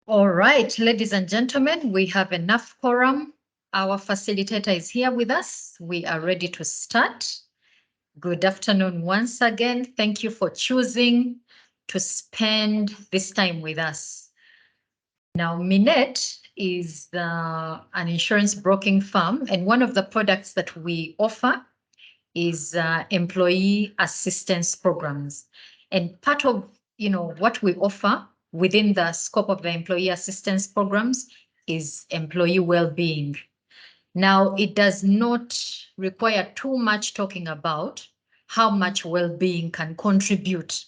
All right, ladies and gentlemen, we have enough quorum. Our facilitator is here with us. We are ready to start. Good afternoon once again. Thank you for choosing to spend this time with us. Now, Minet is an insurance broking firm, and one of the products that we offer is employee assistance programs. And part of what we offer within the scope of the employee assistance programs is employee well-being. Now, it does not require too much talking about how much well-being can contribute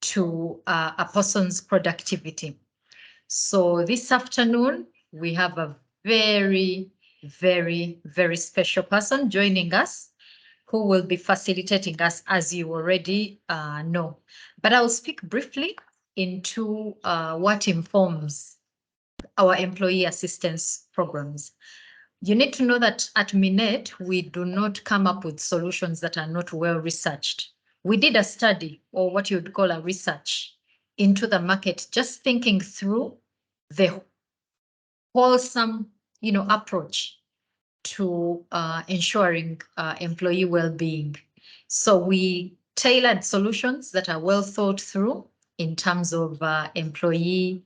to a person's productivity. So this afternoon, we have a very, very, very special person joining us who will be facilitating us, as you already know. But I'll speak briefly into what informs our employee assistance programs. You need to know that at Minet, we do not come up with solutions that are not well researched. We did a study, or what you would call a research, into the market, just thinking through the wholesome, approach to ensuring employee well-being. So we tailored solutions that are well thought through in terms of employee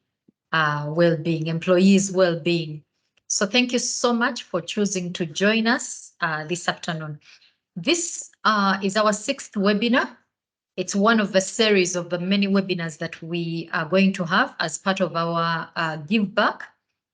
well-being, employees' well-being. So thank you so much for choosing to join us this afternoon. This is our 6th webinar. It's one of the series of the many webinars that we are going to have as part of our give back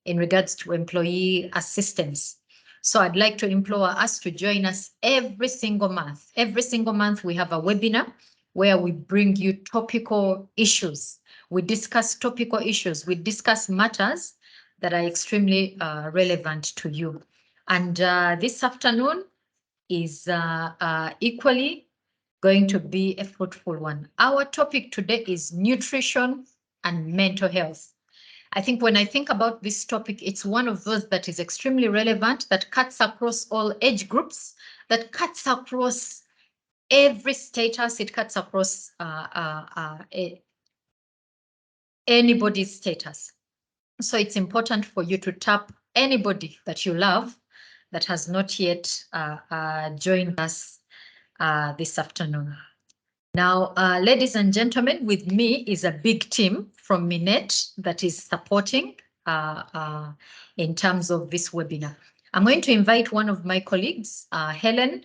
in regards to employee assistance. So I'd like to implore us to join us every single month. Every single month we have a webinar where we bring you topical issues. We discuss topical issues. We discuss matters that are extremely relevant to you. And this afternoon is equally going to be a fruitful one. Our topic today is nutrition and mental health. I think when I think about this topic, it's one of those that is extremely relevant, that cuts across all age groups, that cuts across every status, it cuts across anybody's status. So it's important for you to tap anybody that you love that has not yet joined us this afternoon. Now, ladies and gentlemen, with me is a big team from Minet that is supporting in terms of this webinar. I'm going to invite one of my colleagues, Helen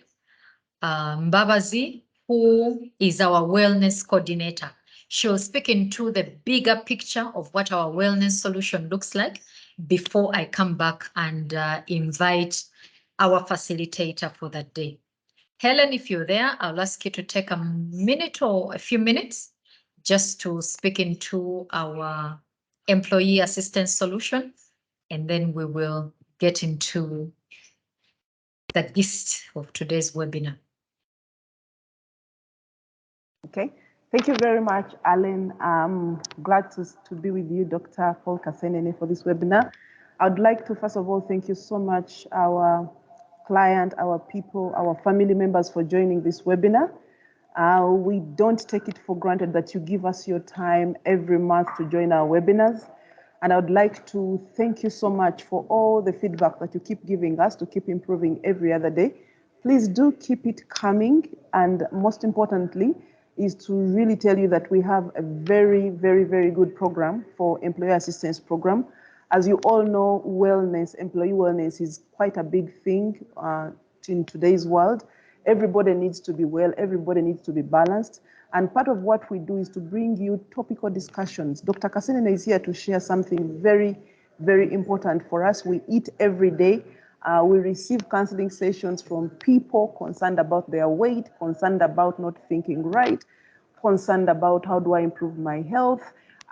Mbabazi, who is our wellness coordinator. She'll speak into the bigger picture of what our wellness solution looks like before I come back and invite our facilitator for that day. Helen, if you're there, I'll ask you to take a minute or a few minutes just to speak into our employee assistance solution, and then we will get into the gist of today's webinar. Okay, thank you very much, Alan. I'm glad to be with you, Dr. Paul Kasenene, for this webinar. I'd like to, first of all, thank you so much, our client, our people, our family members for joining this webinar. We don't take it for granted that you give us your time every month to join our webinars. And I would like to thank you so much for all the feedback that you keep giving us to keep improving every other day. Please do keep it coming. And most importantly, is to really tell you that we have a very, very, very good program for employee assistance program. As you all know, wellness, employee wellness is quite a big thing in today's world. Everybody needs to be well, everybody needs to be balanced. And part of what we do is to bring you topical discussions. Dr. Kasenene is here to share something very, very important for us. We eat every day. We receive counseling sessions from people concerned about their weight, concerned about not thinking right, concerned about how do I improve my health.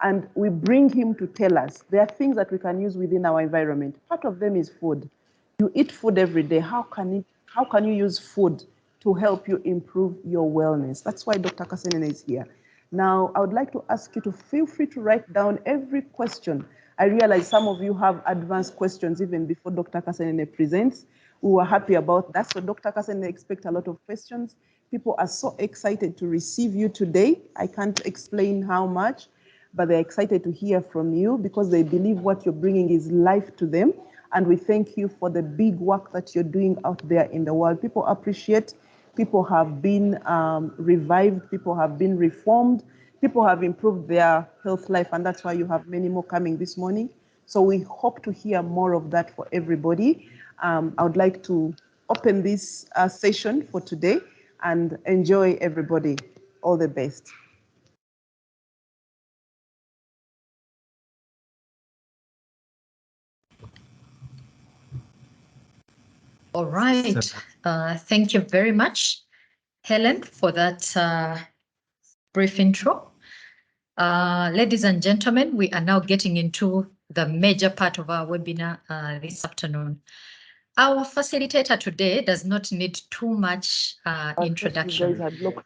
And we bring him to tell us there are things that we can use within our environment. Part of them is food. You eat food every day. How can you use food to help you improve your wellness? That's why Dr. Kasenene is here. Now, I would like to ask you to feel free to write down every question. I realize some of you have advanced questions even before Dr. Kasenene presents. We were happy about that. So Dr. Kasenene expects a lot of questions. People are so excited to receive you today. I can't explain how much. but they're excited to hear from you because they believe what you're bringing is life to them. And we thank you for the big work that you're doing out there in the world. People appreciate, people have been revived, people have been reformed, people have improved their health life, and that's why you have many more coming this morning. So we hope to hear more of that for everybody. I would like to open this session for today and enjoy everybody. All the best. All right. Thank you very much, Helen, for that brief intro. Ladies and gentlemen, we are now getting into the major part of our webinar this afternoon. Our facilitator today does not need too much introduction.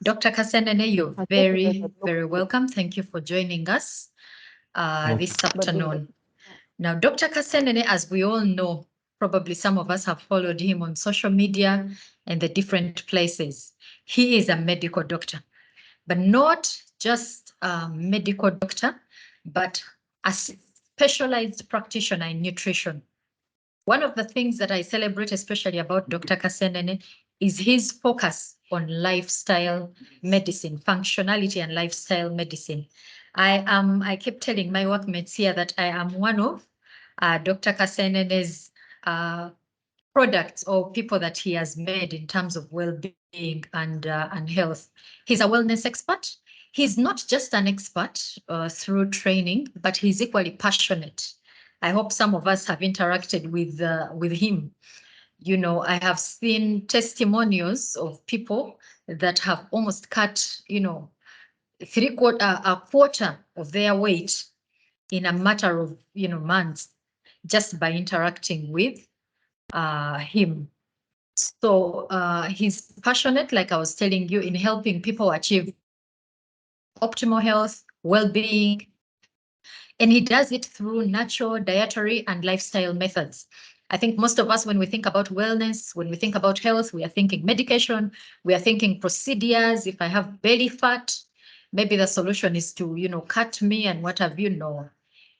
Dr. Kasenene, you're very, very welcome. Thank you for joining us this afternoon. Now, Dr. Kasenene, as we all know, probably some of us have followed him on social media and the different places. He is a medical doctor, but not just a medical doctor, but a specialized practitioner in nutrition. One of the things that I celebrate especially about Dr. Kasenene is his focus on lifestyle medicine, functionality and lifestyle medicine. I keep telling my workmates here that I am one of Dr. Kasenene's products or people that he has made in terms of well-being and health. He's a wellness expert. He's not just an expert through training, but he's equally passionate. I hope some of us have interacted with him. You know, I have seen testimonials of people that have almost cut, you know, a quarter of their weight in a matter of, you know, months just by interacting with him. So he's passionate, like I was telling you, in helping people achieve optimal health, well-being, and he does it through natural dietary and lifestyle methods. I think most of us, when we think about wellness, when we think about health, we are thinking medication, we are thinking procedures. If I have belly fat, maybe the solution is to, you know, cut me and what have you. No.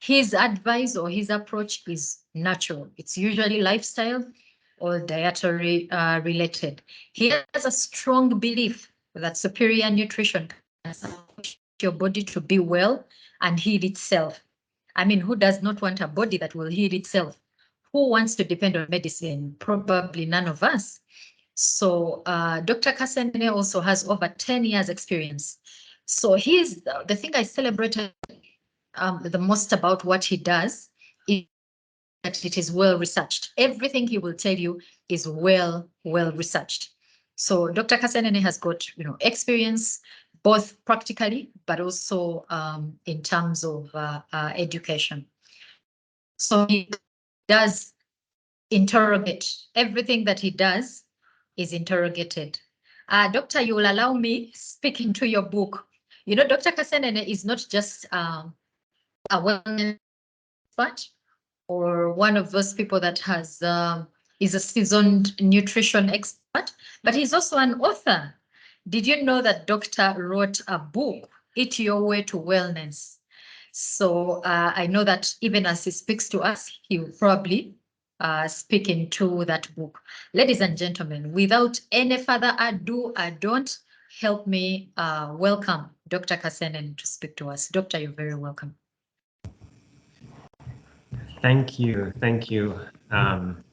His advice or his approach is natural. It's usually lifestyle or dietary related. He has a strong belief that superior nutrition can support your body to be well and heal itself. I mean, who does not want a body that will heal itself? Who wants to depend on medicine? Probably none of us. So Dr. Kasenene also has over 10 years experience. So he's the thing I celebrated the most about what he does is that it is well researched. Everything he will tell you is well researched. So Dr. Kasenene has got, you know, experience both practically, but also in terms of education. So he does interrogate. Everything that he does is interrogated. Doctor, you will allow me speaking to your book. You know, Dr. Kasenene is not just a wellness expert or one of those people that has is a seasoned nutrition expert, but he's also an author. Did you know that Doctor wrote a book, Eat Your Way to Wellness? So I know that even as he speaks to us, he will probably speak into that book. Ladies and gentlemen, without any further ado, don't help me welcome Dr. Kasenene to speak to us. Doctor, you're very welcome. Thank you, Helen,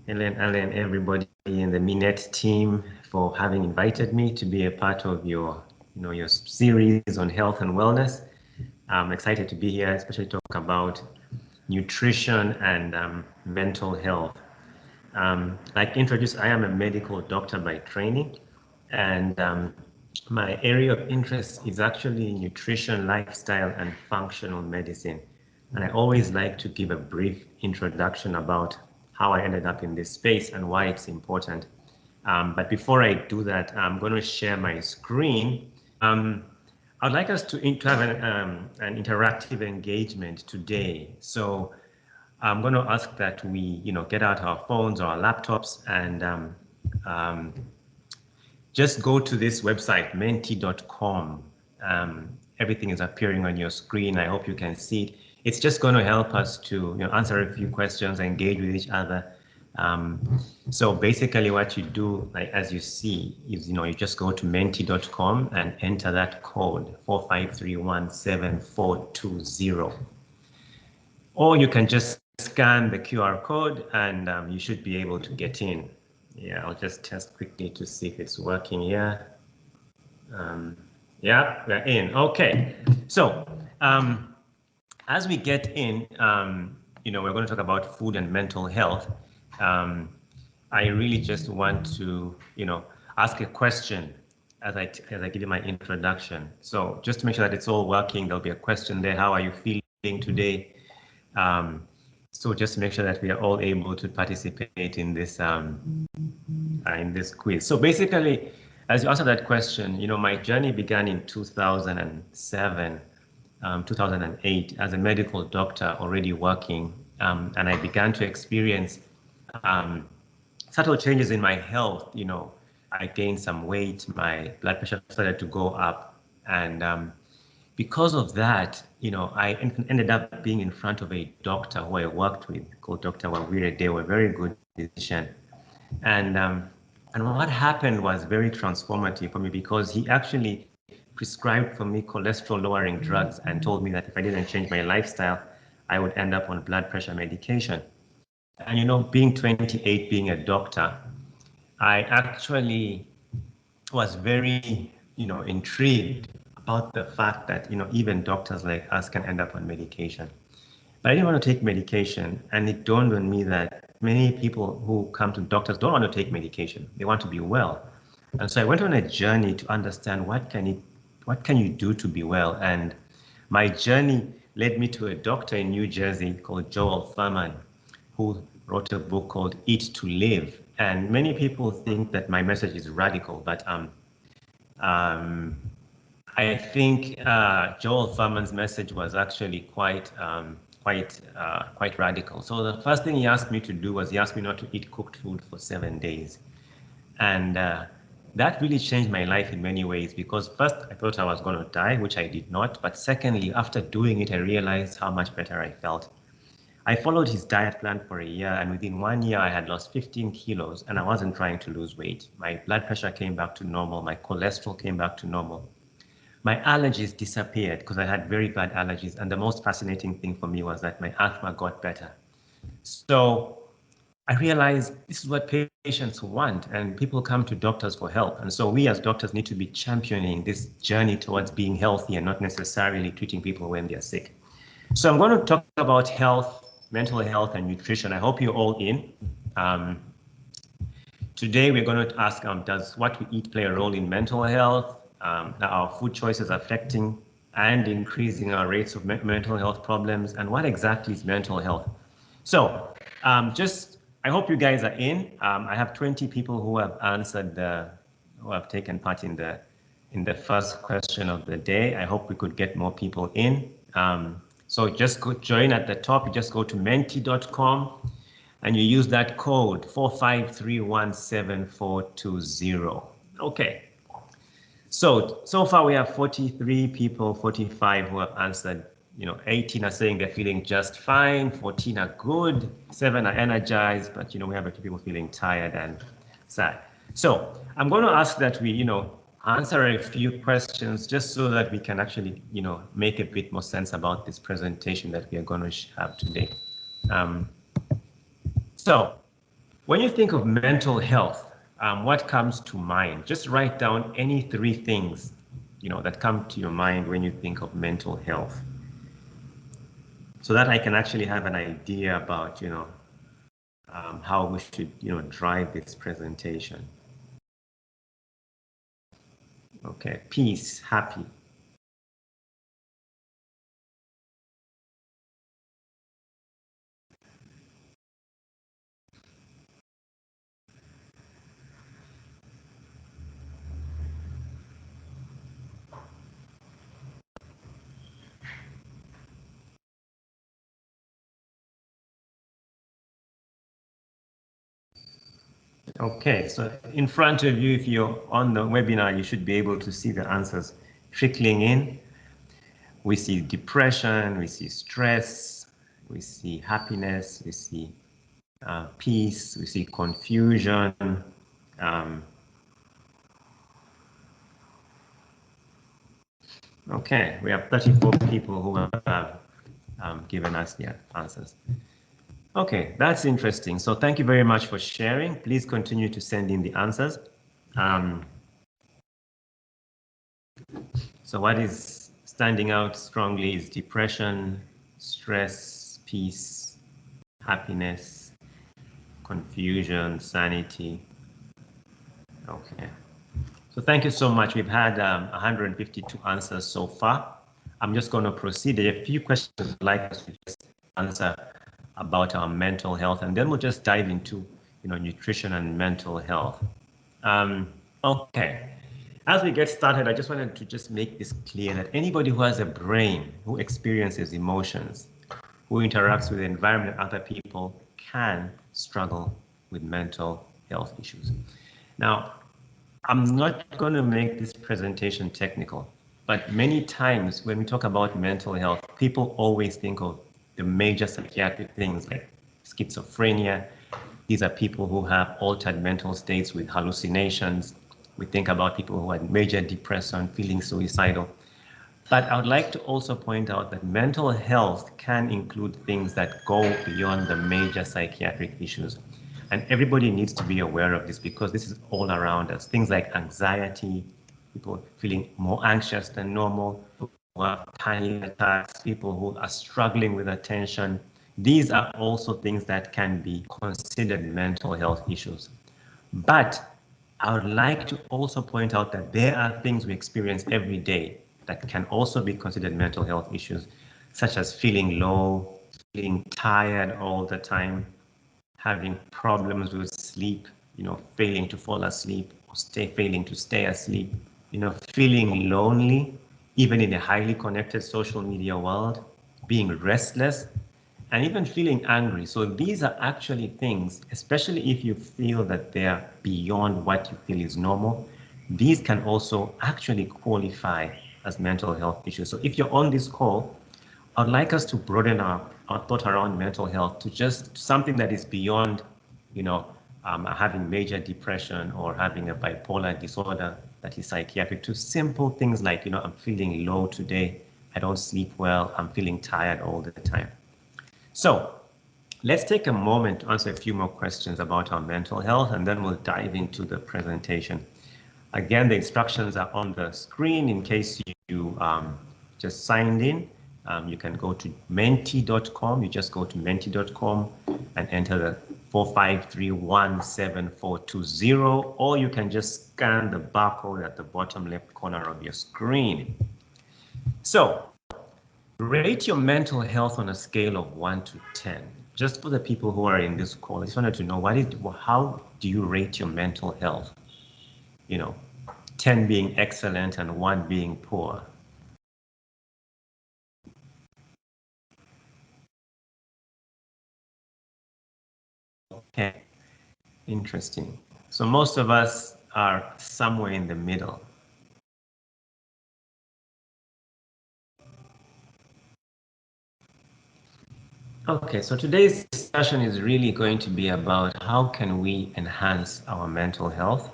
Alan, everybody in the Minet team for having invited me to be a part of your series on health and wellness. I'm excited to be here, especially talk about nutrition and mental health. Like introduced, I am a medical doctor by training, and my area of interest is actually nutrition, lifestyle, and functional medicine. And I always like to give a brief introduction about how I ended up in this space and why it's important. But before I do that, I'm going to share my screen. I'd like us to have an interactive engagement today. So I'm going to ask that we, get out our phones or our laptops and just go to this website, menti.com, everything is appearing on your screen. I hope you can see it. It's just going to help us to answer a few questions, engage with each other. So basically what you do, like, as you see, is you just go to menti.com and enter that code 4531742. Or you can just scan the QR code and you should be able to get in. Yeah, I'll just test quickly to see if it's working here. Yeah, we're in. Okay. So as we get in, we're going to talk about food and mental health. I really just want to, ask a question as I give you my introduction. So just to make sure that it's all working, there'll be a question there. How are you feeling today? So just to make sure that we are all able to participate in this quiz. So basically, as you answer that question, my journey began in 2007, 2008 as a medical doctor already working, and I began to experience subtle changes in my health. I gained some weight, my blood pressure started to go up, and because of that, I ended up being in front of a doctor who I worked with called Dr. Wawire. They were a very good physician. And what happened was very transformative for me because he actually prescribed for me cholesterol lowering drugs and told me that if I didn't change my lifestyle, I would end up on blood pressure medication. And being 28, being a doctor, I actually was very, intrigued about the fact that, even doctors like us can end up on medication. But I didn't want to take medication, and it dawned on me that many people who come to doctors don't want to take medication. They want to be well. And so I went on a journey to understand what can you do to be well. And my journey led me to a doctor in New Jersey called Joel Fuhrman, who wrote a book called Eat to Live. And many people think that my message is radical, but I think Joel Fuhrman's message was actually quite radical. So the first thing he asked me to do was he asked me not to eat cooked food for 7 days, and that really changed my life in many ways because first I thought I was going to die, which I did not. But secondly, after doing it, I realized how much better I felt. I followed his diet plan for a year, and within 1 year, I had lost 15 kilos, and I wasn't trying to lose weight. My blood pressure came back to normal. My cholesterol came back to normal. My allergies disappeared because I had very bad allergies. And the most fascinating thing for me was that my asthma got better. So I realized this is what patients want, and people come to doctors for help. And so we as doctors need to be championing this journey towards being healthy and not necessarily treating people when they're sick. So I'm going to talk about health, mental health, and nutrition. I hope you're all in. Today we're going to ask, does what we eat play a role in mental health? Are our food choices affecting and increasing our rates of mental health problems? And what exactly is mental health? So I hope you guys are in. I have 20 people who have answered who have taken part in the first question of the day. I hope we could get more people in. So just join at the top. You just go to menti.com and you use that code 4531742. Okay. So far we have 43 people, 45 who have answered. 18 are saying they're feeling just fine, 14 are good, 7 are energized, but we have a few people feeling tired and sad. So I'm going to ask that we, answer a few questions just so that we can actually, make a bit more sense about this presentation that we are going to have today. So when you think of mental health, what comes to mind? Just write down any 3 things, that come to your mind when you think of mental health, so that I can actually have an idea about, how we should, drive this presentation. Okay, peace, happy. Okay, so in front of you, if you're on the webinar, you should be able to see the answers trickling in. We see depression, we see stress, we see happiness, we see peace, we see confusion. Okay, we have 34 people who have given us their answers. Okay, that's interesting. So thank you very much for sharing. Please continue to send in the answers. So what is standing out strongly is depression, stress, peace, happiness, confusion, sanity. Okay. So thank you so much. We've had 152 answers so far. I'm just going to proceed. There are a few questions I'd like us to just answer about our mental health, and then we'll just dive into, nutrition and mental health. Okay. As we get started, I just wanted to just make this clear that anybody who has a brain, who experiences emotions, who interacts with the environment and other people can struggle with mental health issues. Now, I'm not going to make this presentation technical, but many times when we talk about mental health, people always think of the major psychiatric things like schizophrenia. These are people who have altered mental states with hallucinations. We think about people who had major depression, feeling suicidal. But I would like to also point out that mental health can include things that go beyond the major psychiatric issues. And everybody needs to be aware of this because this is all around us. Things like anxiety, people feeling more anxious than normal, people who have panic attacks, people who are struggling with attention. These are also things that can be considered mental health issues. But I would like to also point out that there are things we experience every day that can also be considered mental health issues, such as feeling low, feeling tired all the time, having problems with sleep, failing to fall asleep, or failing to stay asleep, feeling lonely, even in a highly connected social media world, being restless, and even feeling angry. So these are actually things, especially if you feel that they're beyond what you feel is normal, these can also actually qualify as mental health issues. So if you're on this call, I'd like us to broaden our thought around mental health to just something that is beyond, having major depression or having a bipolar disorder that is psychiatric, to simple things like, I'm feeling low today, I don't sleep well, I'm feeling tired all the time. So let's take a moment to answer a few more questions about our mental health, and then we'll dive into the presentation. Again, the instructions are on the screen in case you just signed in. You can go to menti.com. You just go to menti.com and enter the 4531742, or you can just scan the barcode at the bottom left corner of your screen. So, rate your mental health on a scale of 1 to 10. Just for the people who are in this call, I just wanted to know how do you rate your mental health? 10 being excellent and 1 being poor. Okay, interesting. So most of us are somewhere in the middle. Okay, so today's discussion is really going to be about how can we enhance our mental health.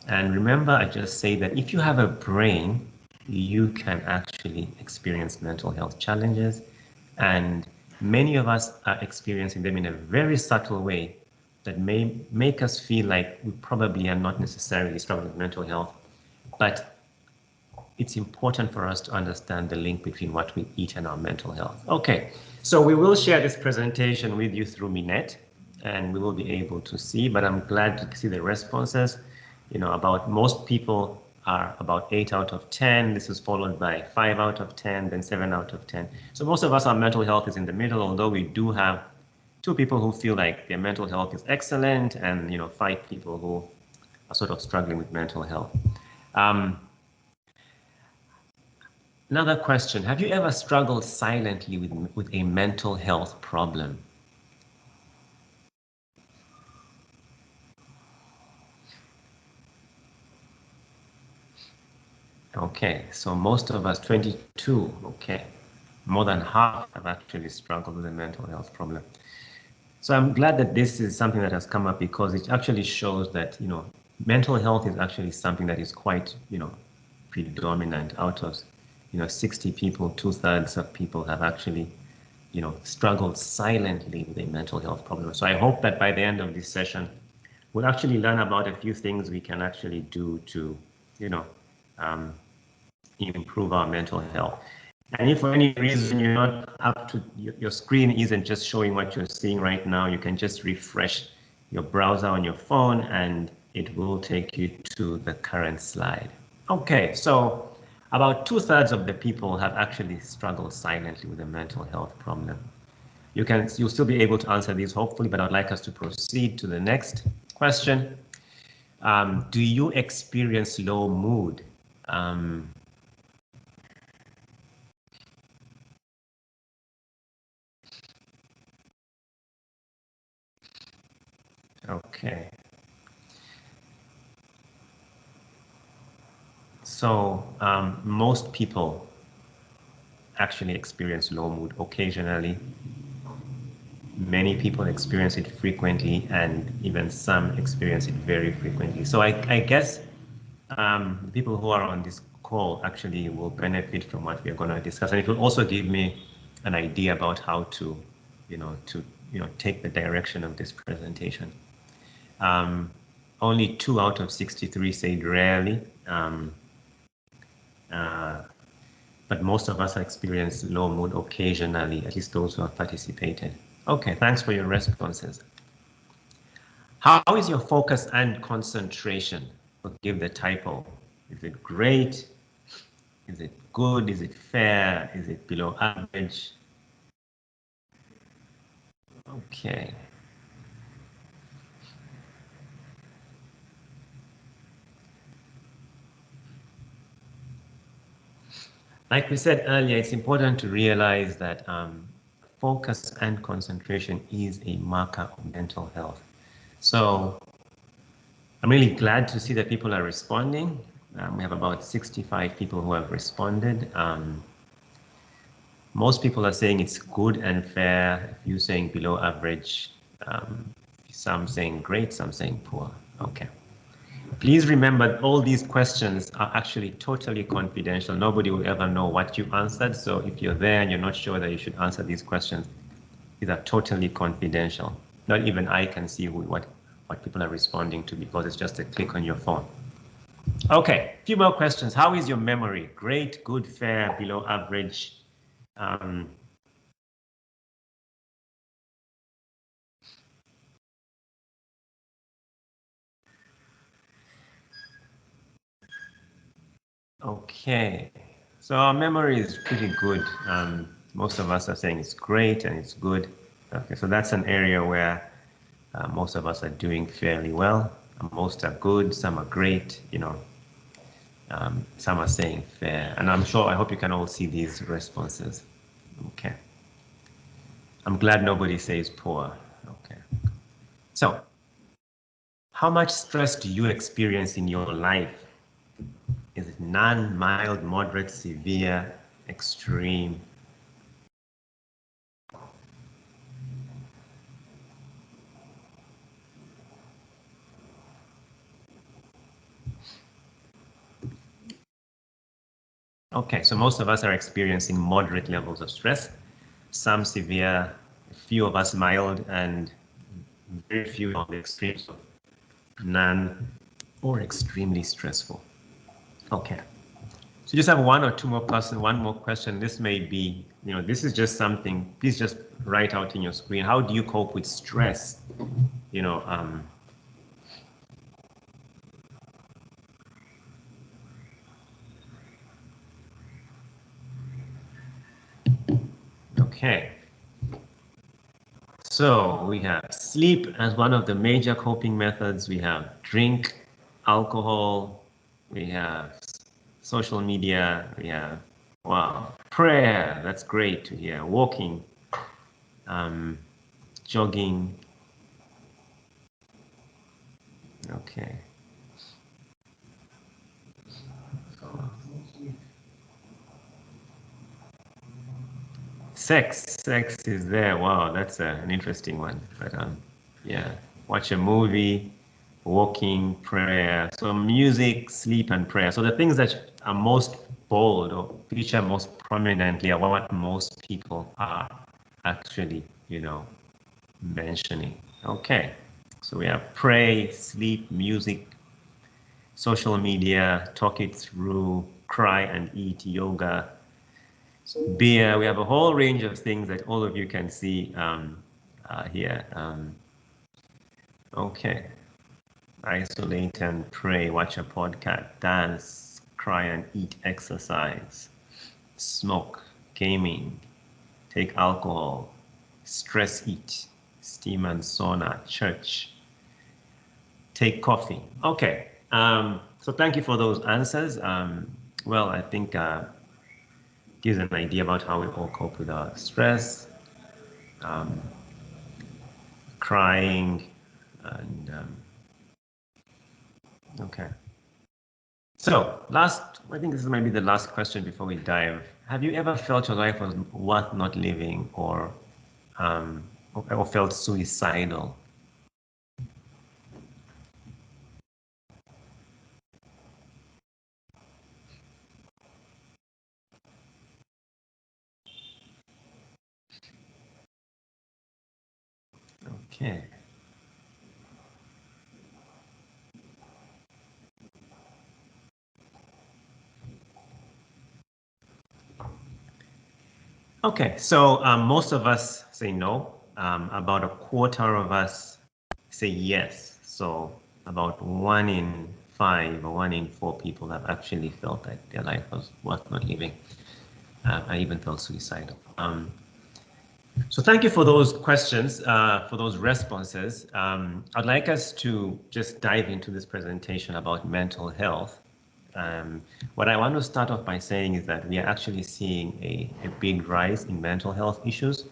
And remember, I just say that if you have a brain, you can actually experience mental health challenges. And many of us are experiencing them in a very subtle way that may make us feel like we probably are not necessarily struggling with mental health. But it's important for us to understand the link between what we eat and our mental health. Okay, so we will share this presentation with you through Minet, and we will be able to see, but I'm glad to see the responses. About most people are about 8 out of 10. This is followed by 5 out of 10, then 7 out of 10. So most of us, our mental health is in the middle, although we do have 2 people who feel like their mental health is excellent, and 5 people who are sort of struggling with mental health. Another question, have you ever struggled silently with a mental health problem? Okay, so most of us, 22, okay. More than half have actually struggled with a mental health problem. So I'm glad that this is something that has come up because it actually shows that, mental health is actually something that is quite, predominant out of, 60 people, 2/3 of people have actually, struggled silently with a mental health problem. So I hope that by the end of this session, we'll actually learn about a few things we can actually do to, um, improve our mental health. And if for any reason you're not up to, your screen isn't just showing what you're seeing right now, you can just refresh your browser on your phone and it will take you to the current slide. Okay, so about 2/3 of the people have actually struggled silently with a mental health problem. You'll still be able to answer these hopefully, but I'd like us to proceed to the next question. Do you experience low mood? Okay. So most people actually experience low mood occasionally. Many people experience it frequently, and even some experience it very frequently. So I guess the people who are on this call actually will benefit from what we're going to discuss, and it will also give me an idea about how to, take the direction of this presentation. Only 2 out of 63 said rarely. But most of us experience low mood occasionally, at least those who have participated. Okay, thanks for your responses. How is your focus and concentration? Forgive the typo. Is it great? Is it good? Is it fair? Is it below average? Okay. Like we said earlier, it's important to realize that focus and concentration is a marker of mental health. So I'm really glad to see that people are responding. We have about 65 people who have responded. Most people are saying it's good and fair. If you're saying below average, some saying great, some saying poor. Okay. Please remember all these questions are actually totally confidential. Nobody will ever know what you answered. So if you're there and you're not sure that you should answer these questions, these are totally confidential. Not even I can see what people are responding to because it's just a click on your phone. Okay, a few more questions. How is your memory? Great, good, fair, below average? Okay, so our memory is pretty good. Most of us are saying it's great and it's good. Okay, so that's an area where most of us are doing fairly well. Most are good, some are great, some are saying fair. And I hope you can all see these responses. Okay. I'm glad nobody says poor. Okay. So, how much stress do you experience in your life? Is it none, mild, moderate, severe, extreme? Okay, so most of us are experiencing moderate levels of stress, some severe, a few of us mild, and very few on the extremes of none or extremely stressful. Okay. So just have one more question. This may be, this is just something, please just write out in your screen. How do you cope with stress? Okay. So we have sleep as one of the major coping methods. We have drink, alcohol, we have social media, we have, wow, prayer. That's great to hear. Walking, jogging. Okay. Sex is there. Wow, that's an interesting one. But yeah, watch a movie, walking, prayer. So music, sleep, and prayer. So the things that are most bold or feature most prominently are what most people are actually, mentioning. Okay, so we have pray, sleep, music, social media, talk it through, cry and eat, yoga, beer. We have a whole range of things that all of you can see here. Okay, isolate and pray, watch a podcast, dance, cry and eat, exercise, smoke, gaming, take alcohol, stress eat, steam and sauna, church, take coffee. Okay, so thank you for those answers. Well, I think gives an idea about how we all cope with our stress, um, crying, and okay. So I think this is maybe the last question before we dive. Have you ever felt your life was worth not living, or felt suicidal? Okay. Okay, so most of us say no. About a quarter of us say yes. So about 1 in 5 or 1 in 4 people have actually felt that their life was worth not living. I even felt suicidal. So thank you for those questions, for those responses. I'd like us to just dive into this presentation about mental health. What I want to start off by saying is that we are actually seeing a big rise in mental health issues.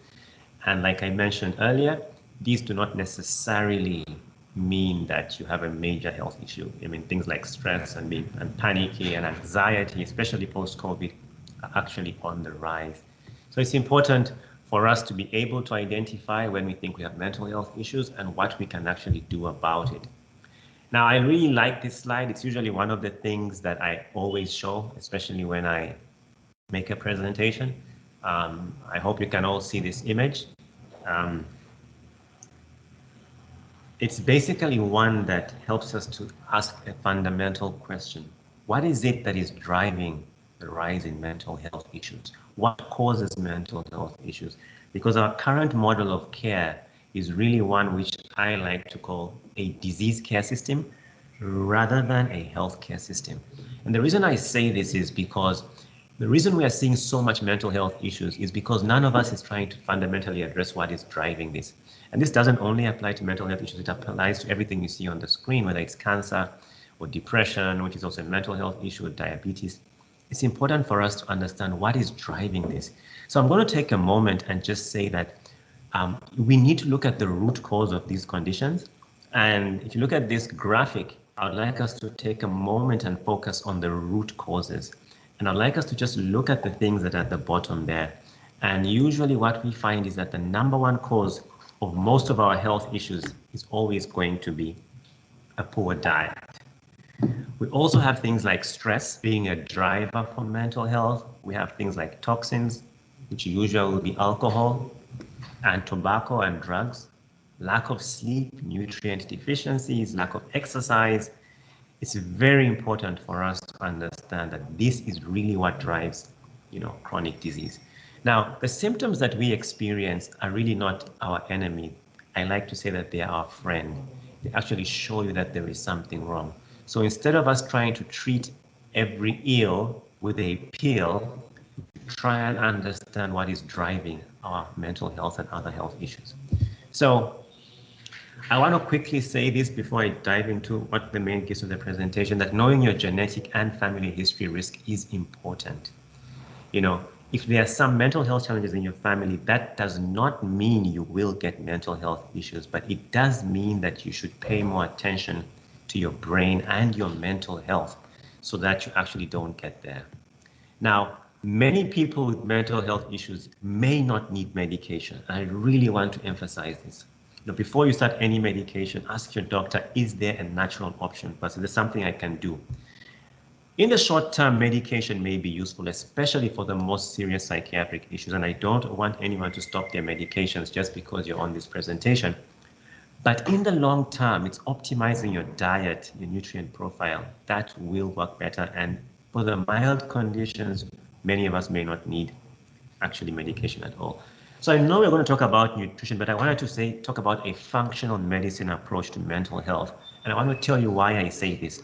And like I mentioned earlier, these do not necessarily mean that you have a major health issue. I mean, things like stress and panicky and anxiety, especially post-COVID, are actually on the rise. So it's important for us to be able to identify when we think we have mental health issues and what we can actually do about it. Now, I really like this slide. It's usually one of the things that I always show, especially when I make a presentation. I hope you can all see this image. Um, it's basically one that helps us to ask a fundamental question. What is it that is driving the rise in mental health issues? What causes mental health issues? Because our current model of care is really one which I like to call a disease care system rather than a healthcare system. And the reason I say this is because the reason we are seeing so much mental health issues is because none of us is trying to fundamentally address what is driving this. And this doesn't only apply to mental health issues, it applies to everything you see on the screen, whether it's cancer or depression, which is also a mental health issue, or diabetes. It's important for us to understand what is driving this. So I'm going to take a moment and just say that we need to look at the root cause of these conditions. And if you look at this graphic, I'd like us to take a moment and focus on the root causes. And I'd like us to just look at the things that are at the bottom there. And usually what we find is that the number one cause of most of our health issues is always going to be a poor diet. We also have things like stress being a driver for mental health. We have things like toxins, which usually will be alcohol and tobacco and drugs, lack of sleep, nutrient deficiencies, lack of exercise. It's very important for us to understand that this is really what drives, chronic disease. Now, the symptoms that we experience are really not our enemy. I like to say that they are our friend. They actually show you that there is something wrong. So instead of us trying to treat every ill with a pill, try and understand what is driving our mental health and other health issues. So I want to quickly say this before I dive into what the main gist of the presentation, that knowing your genetic and family history risk is important. If there are some mental health challenges in your family, that does not mean you will get mental health issues, but it does mean that you should pay more attention to your brain and your mental health so that you actually don't get there. Now, Many people with mental health issues may not need medication. I really want to emphasize this. Now, before you start any medication, ask your doctor, is there a natural option? But is there something I can do? In the short term, medication may be useful, especially for the most serious psychiatric issues. And I don't want anyone to stop their medications just because you're on this presentation. But in the long term, it's optimizing your diet, your nutrient profile. That will work better. And for the mild conditions, many of us may not need actually medication at all. So I know we're going to talk about nutrition, but I wanted to talk about a functional medicine approach to mental health. And I want to tell you why I say this.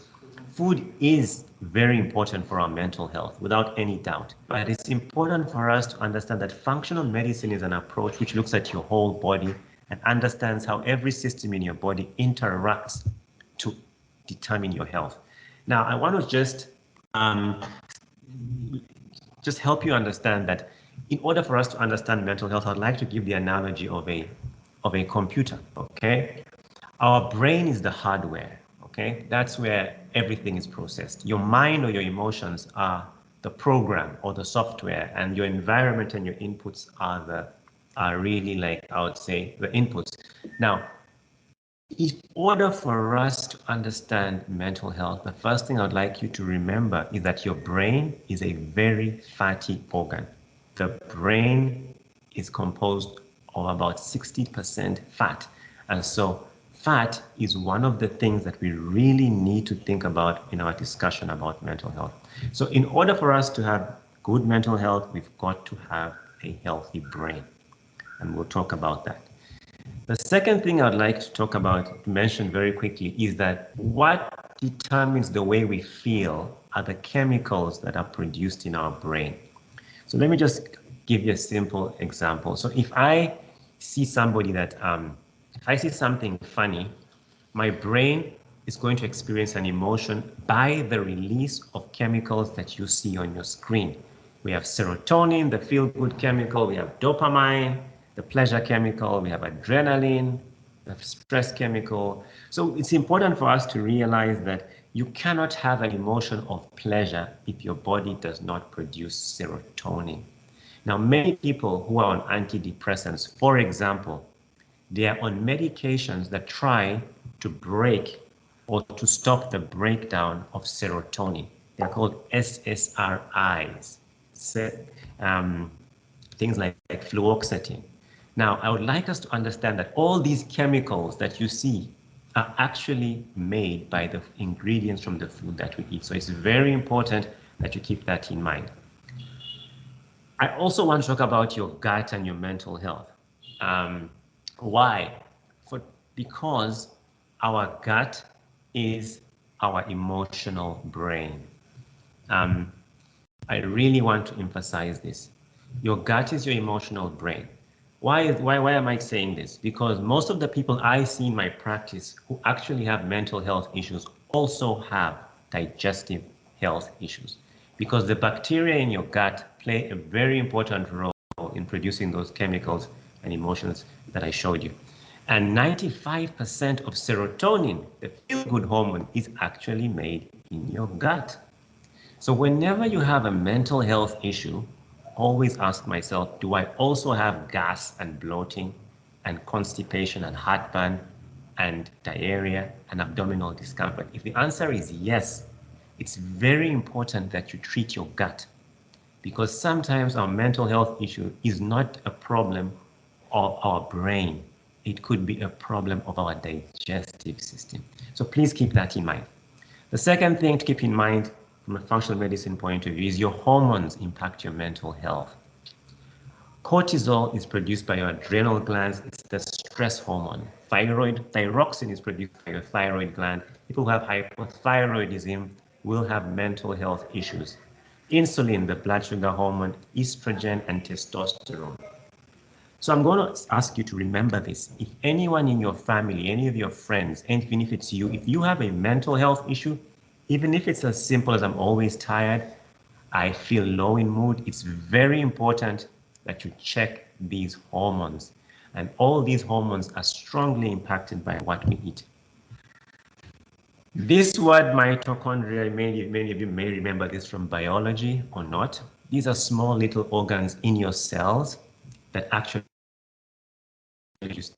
Food is very important for our mental health, without any doubt. But it's important for us to understand that functional medicine is an approach which looks at your whole body and understands how every system in your body interacts to determine your health. Now, I want to just help you understand that in order for us to understand mental health, I'd like to give the analogy of a computer, okay? Our brain is the hardware, okay? That's where everything is processed. Your mind or your emotions are the program or the software, and your environment and your inputs are really, like, I would say, the inputs. Now, in order for us to understand mental health, the first thing I'd like you to remember is that your brain is a very fatty organ. The brain is composed of about 60% fat. And so fat is one of the things that we really need to think about in our discussion about mental health. So in order for us to have good mental health, we've got to have a healthy brain. And we'll talk about that. The second thing I'd like to talk about, mention very quickly, is that what determines the way we feel are the chemicals that are produced in our brain. So let me just give you a simple example. So if I see somebody that, if I see something funny, my brain is going to experience an emotion by the release of chemicals that you see on your screen. We have serotonin, the feel-good chemical. We have dopamine, the pleasure chemical. We have adrenaline, the stress chemical. So it's important for us to realize that you cannot have an emotion of pleasure if your body does not produce serotonin. Now, many people who are on antidepressants, for example, they are on medications that try to break or to stop the breakdown of serotonin. They're called SSRIs, things like fluoxetine. Now, I would like us to understand that all these chemicals that you see are actually made by the ingredients from the food that we eat. So it's very important that you keep that in mind. I also want to talk about your gut and your mental health. Why? Because our gut is our emotional brain. I really want to emphasize this. Your gut is your emotional brain. Why am I saying this? Because most of the people I see in my practice who actually have mental health issues also have digestive health issues, because the bacteria in your gut play a very important role in producing those chemicals and emotions that I showed you. And 95% of serotonin, the feel-good hormone, is actually made in your gut. So whenever you have a mental health issue, always ask myself, do I also have gas and bloating and constipation and heartburn and diarrhea and abdominal discomfort? If the answer is yes, it's very important that you treat your gut, because sometimes our mental health issue is not a problem of our brain. It could be a problem of our digestive system. So please keep that in mind. The second thing to keep in mind from a functional medicine point of view is your hormones impact your mental health. Cortisol is produced by your adrenal glands. It's the stress hormone. Thyroxine is produced by your thyroid gland. People who have hypothyroidism will have mental health issues. Insulin, the blood sugar hormone, estrogen, and testosterone. So I'm going to ask you to remember this. If anyone in your family, any of your friends, and even if it's you, if you have a mental health issue, even if it's as simple as I'm always tired, I feel low in mood, it's very important that you check these hormones. And all these hormones are strongly impacted by what we eat. This word mitochondria, many of you may remember this from biology or not. These are small little organs in your cells that actually use,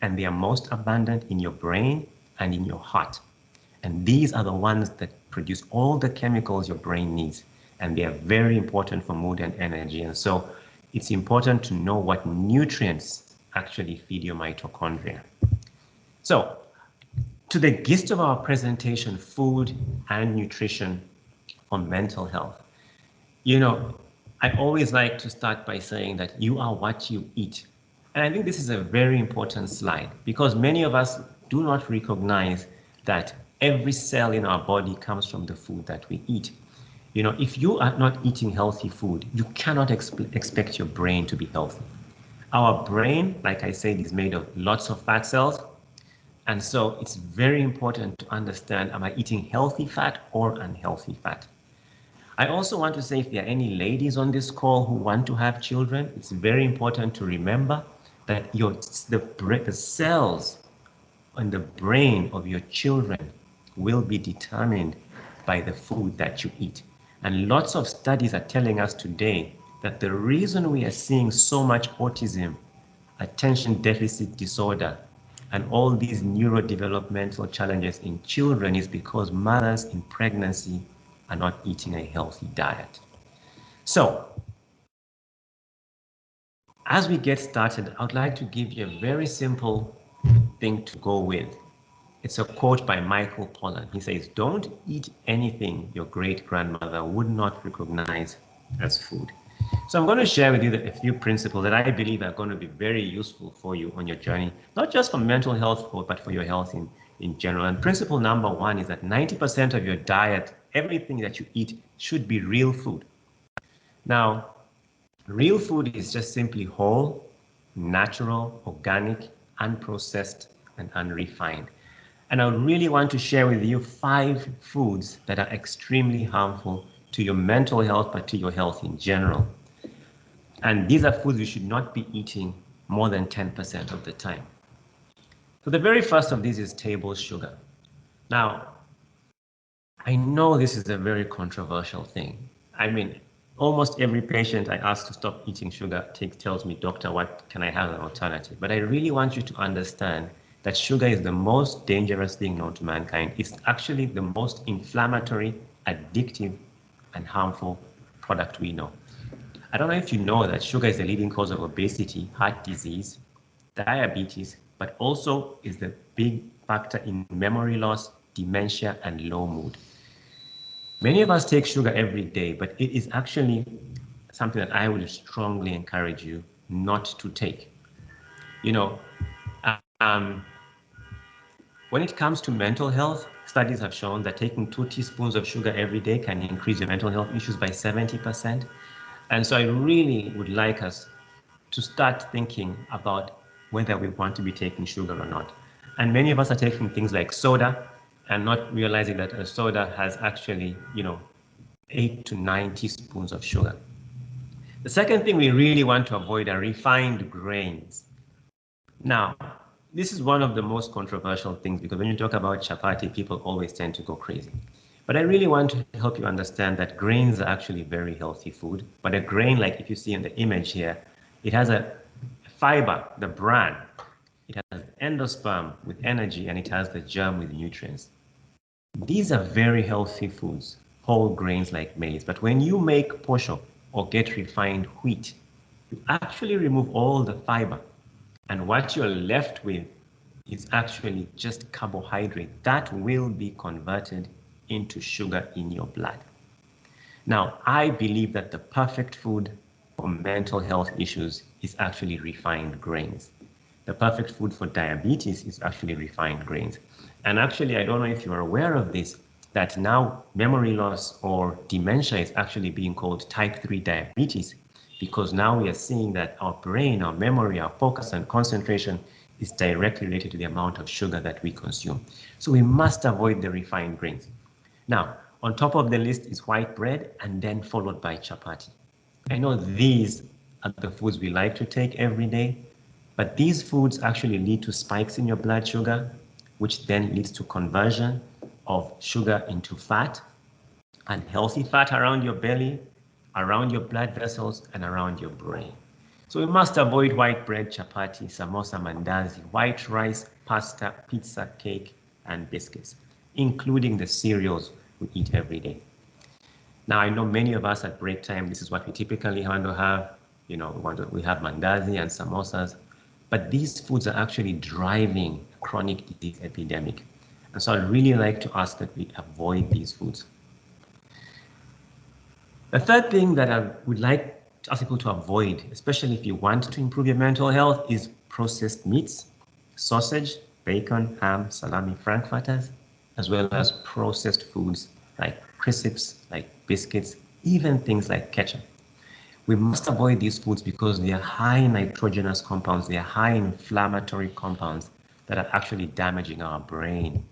and they are most abundant in your brain and in your heart. And these are the ones that produce all the chemicals your brain needs. And they are very important for mood and energy. And so it's important to know what nutrients actually feed your mitochondria. So to the gist of our presentation, food and nutrition for mental health. You know, I always like to start by saying that you are what you eat. And I think this is a very important slide because many of us do not recognize that every cell in our body comes from the food that we eat. You know, if you are not eating healthy food, you cannot expect your brain to be healthy. Our brain, like I said, is made of lots of fat cells. And so it's very important to understand, am I eating healthy fat or unhealthy fat? I also want to say if there are any ladies on this call who want to have children, it's very important to remember that the cells in the brain of your children will be determined by the food that you eat. And lots of studies are telling us today that the reason we are seeing so much autism, attention deficit disorder, and all these neurodevelopmental challenges in children is because mothers in pregnancy are not eating a healthy diet. So, as we get started, I would like to give you a very simple thing to go with. It's a quote by Michael Pollan. He says, "Don't eat anything your great-grandmother would not recognize as food." So I'm going to share with you a few principles that I believe are going to be very useful for you on your journey, not just for mental health, but for your health in general. And principle number one is that 90% of your diet, everything that you eat, should be real food. Now, real food is just simply whole, natural, organic, unprocessed, and unrefined. And I really want to share with you 5 foods that are extremely harmful to your mental health, but to your health in general. And these are foods you should not be eating more than 10% of the time. So the very first of these is table sugar. Now, I know this is a very controversial thing. I mean, almost every patient I ask to stop eating sugar tells me, "Doctor, what can I have an alternative?" But I really want you to understand that sugar is the most dangerous thing known to mankind. It's actually the most inflammatory, addictive, and harmful product we know. I don't know if you know that sugar is the leading cause of obesity, heart disease, diabetes, but also is the big factor in memory loss, dementia, and low mood. Many of us take sugar every day, but it is actually something that I would strongly encourage you not to take. You know, when it comes to mental health, studies have shown that taking 2 teaspoons of sugar every day can increase your mental health issues by 70%. And so I really would like us to start thinking about whether we want to be taking sugar or not. And many of us are taking things like soda and not realizing that a soda has actually, 8 to 9 teaspoons of sugar. The second thing we really want to avoid are refined grains. Now, this is one of the most controversial things because when you talk about chapati, people always tend to go crazy. But I really want to help you understand that grains are actually very healthy food. But a grain, like if you see in the image here, it has a fiber, the bran. It has endosperm with energy, and it has the germ with nutrients. These are very healthy foods, whole grains like maize. But when you make posho or get refined wheat, you actually remove all the fiber. And what you're left with is actually just carbohydrate that will be converted into sugar in your blood. Now, I believe that the perfect food for mental health issues is actually refined grains. The perfect food for diabetes is actually refined grains. And actually, I don't know if you're aware of this, that now memory loss or dementia is actually being called type 3 diabetes, because now we are seeing that our brain, our memory, our focus and concentration is directly related to the amount of sugar that we consume. So we must avoid the refined grains. Now, on top of the list is white bread and then followed by chapati. I know these are the foods we like to take every day, but these foods actually lead to spikes in your blood sugar, which then leads to conversion of sugar into fat, unhealthy fat around your belly, around your blood vessels and around your brain. So we must avoid white bread, chapati, samosa, mandazi, white rice, pasta, pizza, cake, and biscuits, including the cereals we eat every day. Now, I know many of us at break time, this is what we typically want to have. You know, we have mandazi and samosas, but these foods are actually driving chronic disease epidemic. And so I'd really like to ask that we avoid these foods. The third thing that I would like to ask people to avoid, especially if you want to improve your mental health, is processed meats, sausage, bacon, ham, salami, frankfurters, as well as processed foods like crisps, like biscuits, even things like ketchup. We must avoid these foods because they are high in nitrogenous compounds, they are high in inflammatory compounds that are actually damaging our brain.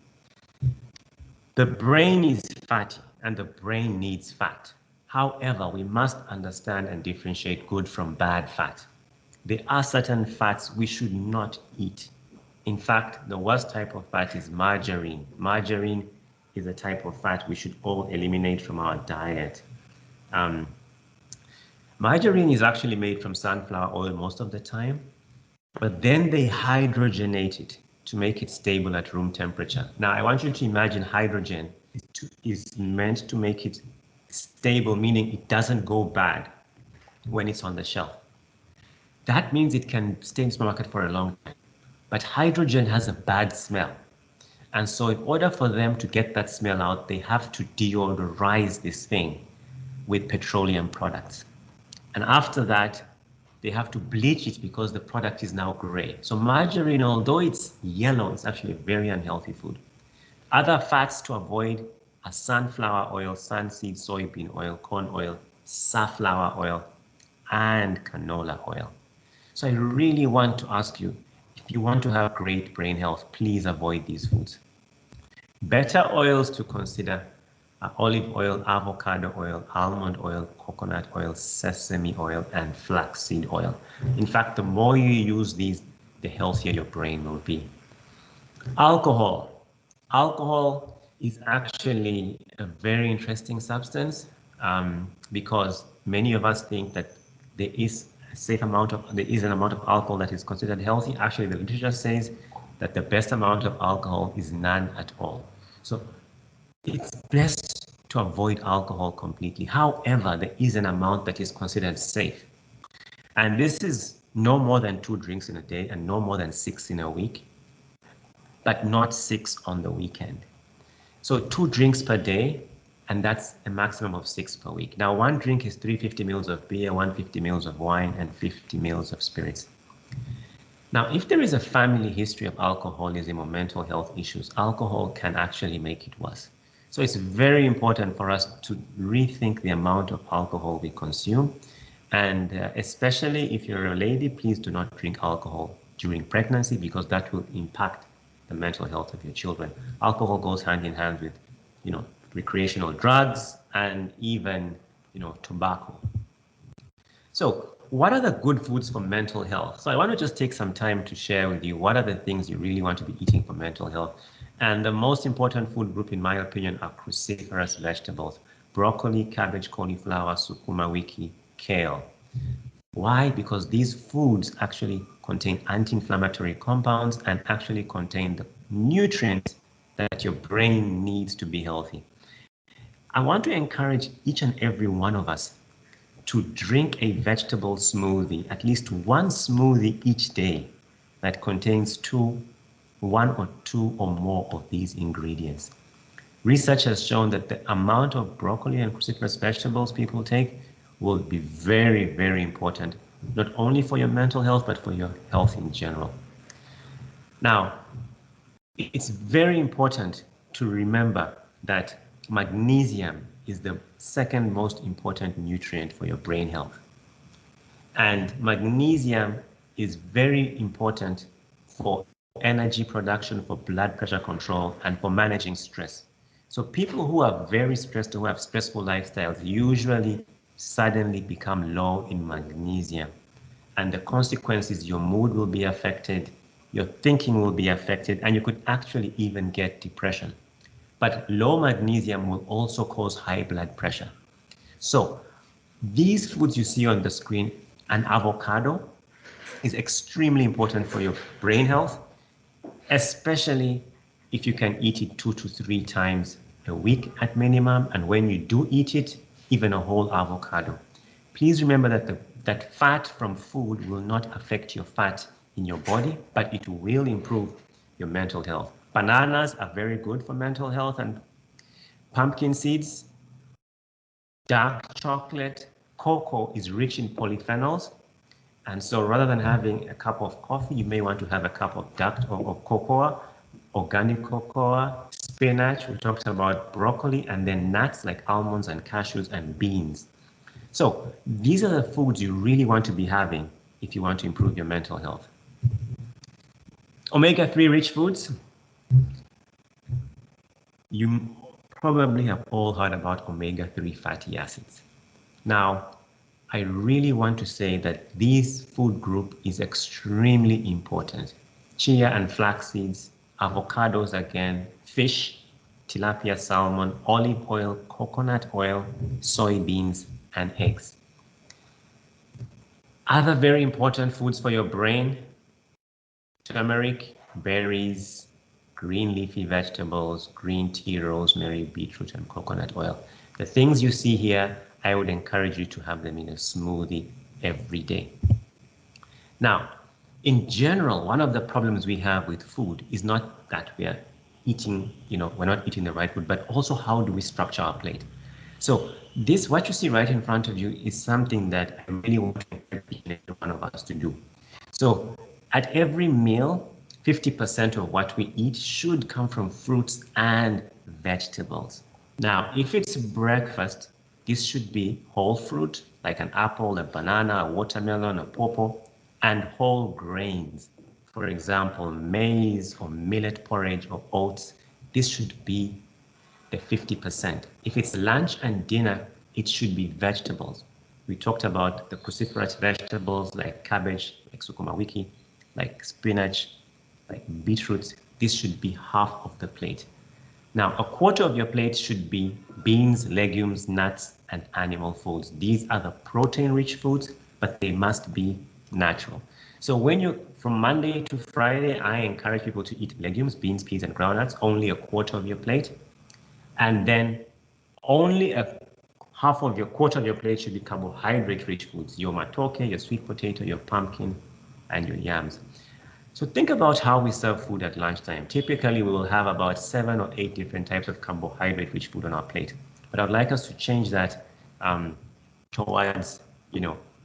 The brain is fatty and the brain needs fat. However, we must understand and differentiate good from bad fat. There are certain fats we should not eat. In fact, the worst type of fat is margarine. Margarine is a type of fat we should all eliminate from our diet. Margarine is actually made from sunflower oil most of the time, but then they hydrogenate it to make it stable at room temperature. Now, I want you to imagine hydrogen is meant to make it stable, meaning it doesn't go bad when it's on the shelf. That means it can stay in the supermarket for a long time. But hydrogen has a bad smell. And so in order for them to get that smell out, they have to deodorize this thing with petroleum products. And after that, they have to bleach it because the product is now gray. So margarine, although it's yellow, it's actually a very unhealthy food. Other fats to avoid are sunflower oil, sunseed, soybean oil, corn oil, safflower oil, and canola oil. So I really want to ask you, if you want to have great brain health, please avoid these foods. Better oils to consider are olive oil, avocado oil, almond oil, coconut oil, sesame oil, and flaxseed oil. In fact, the more you use these, the healthier your brain will be. Alcohol. Alcohol is actually a very interesting substance because many of us think that there is an amount of alcohol that is considered healthy. Actually, the literature says that the best amount of alcohol is none at all. So it's best to avoid alcohol completely. However, there is an amount that is considered safe. And this is no more than 2 drinks in a day and no more than 6 in a week, but not 6 on the weekend. So 2 drinks per day, and that's a maximum of 6 per week. Now, 1 drink is 350 mils of beer, 150 mils of wine, and 50 mils of spirits. Now, if there is a family history of alcoholism or mental health issues, alcohol can actually make it worse. So it's very important for us to rethink the amount of alcohol we consume. And especially if you're a lady, please do not drink alcohol during pregnancy because that will impact the mental health of your children. Alcohol goes hand in hand with, recreational drugs and even, tobacco. So what are the good foods for mental health? So I want to just take some time to share with you what are the things you really want to be eating for mental health. And the most important food group, in my opinion, are cruciferous vegetables: broccoli, cabbage, cauliflower, sukuma wiki, kale. Why? Because these foods actually contain anti-inflammatory compounds and actually contain the nutrients that your brain needs to be healthy. I want to encourage each and every one of us to drink a vegetable smoothie, at least 1 smoothie each day that contains 1 or 2 or more of these ingredients. Research has shown that the amount of broccoli and cruciferous vegetables people take will be very, very important, not only for your mental health, but for your health in general. Now, it's very important to remember that magnesium is the second most important nutrient for your brain health. And magnesium is very important for energy production, for blood pressure control, and for managing stress. So people who are very stressed, who have stressful lifestyles, usually suddenly become low in magnesium. And the consequence is your mood will be affected, your thinking will be affected, and you could actually even get depression. But low magnesium will also cause high blood pressure. So These foods you see on the screen, an avocado is extremely important for your brain health, especially if you can eat it 2 to 3 times a week at minimum. And when you do eat it, even a whole avocado. Please remember that fat from food will not affect your fat in your body, but it will improve your mental health. Bananas are very good for mental health, and pumpkin seeds, dark chocolate, cocoa is rich in polyphenols. And so rather than having a cup of coffee, you may want to have a cup of cocoa, organic cocoa, spinach. We talked about broccoli, and then nuts like almonds and cashews and beans. So these are the foods you really want to be having if you want to improve your mental health. Omega-3 rich foods. You probably have all heard about omega-3 fatty acids. Now, I really want to say that this food group is extremely important. Chia and flax seeds, avocados again, fish, tilapia salmon, olive oil, coconut oil, soybeans, and eggs. Other very important foods for your brain: turmeric, berries, green leafy vegetables, green tea, rosemary, beetroot, and coconut oil. The things you see here, I would encourage you to have them in a smoothie every day. Now, in general, one of the problems we have with food is not that we are eating, we're not eating the right food, but also how do we structure our plate. So this, what you see right in front of you, is something that I really want to encourage each and every one of us to do. So at every meal, 50% of what we eat should come from fruits and vegetables. Now, if it's breakfast, this should be whole fruit, like an apple, a banana, a watermelon, a pawpaw, and whole grains. For example, maize or millet porridge or oats. This should be the 50%. If it's lunch and dinner, it should be vegetables. We talked about the cruciferous vegetables like cabbage, like sukuma wiki, like spinach, like beetroot. This should be half of the plate. Now, a quarter of your plate should be beans, legumes, nuts, and animal foods. These are the protein-rich foods, but they must be natural. So from Monday to Friday, I encourage people to eat legumes, beans, peas, and groundnuts, only a quarter of your plate. And then only a quarter of your plate should be carbohydrate-rich foods, your matoke, your sweet potato, your pumpkin, and your yams. So think about how we serve food at lunchtime. Typically, we will have about 7 or 8 different types of carbohydrate-rich food on our plate. But I'd like us to change that towards,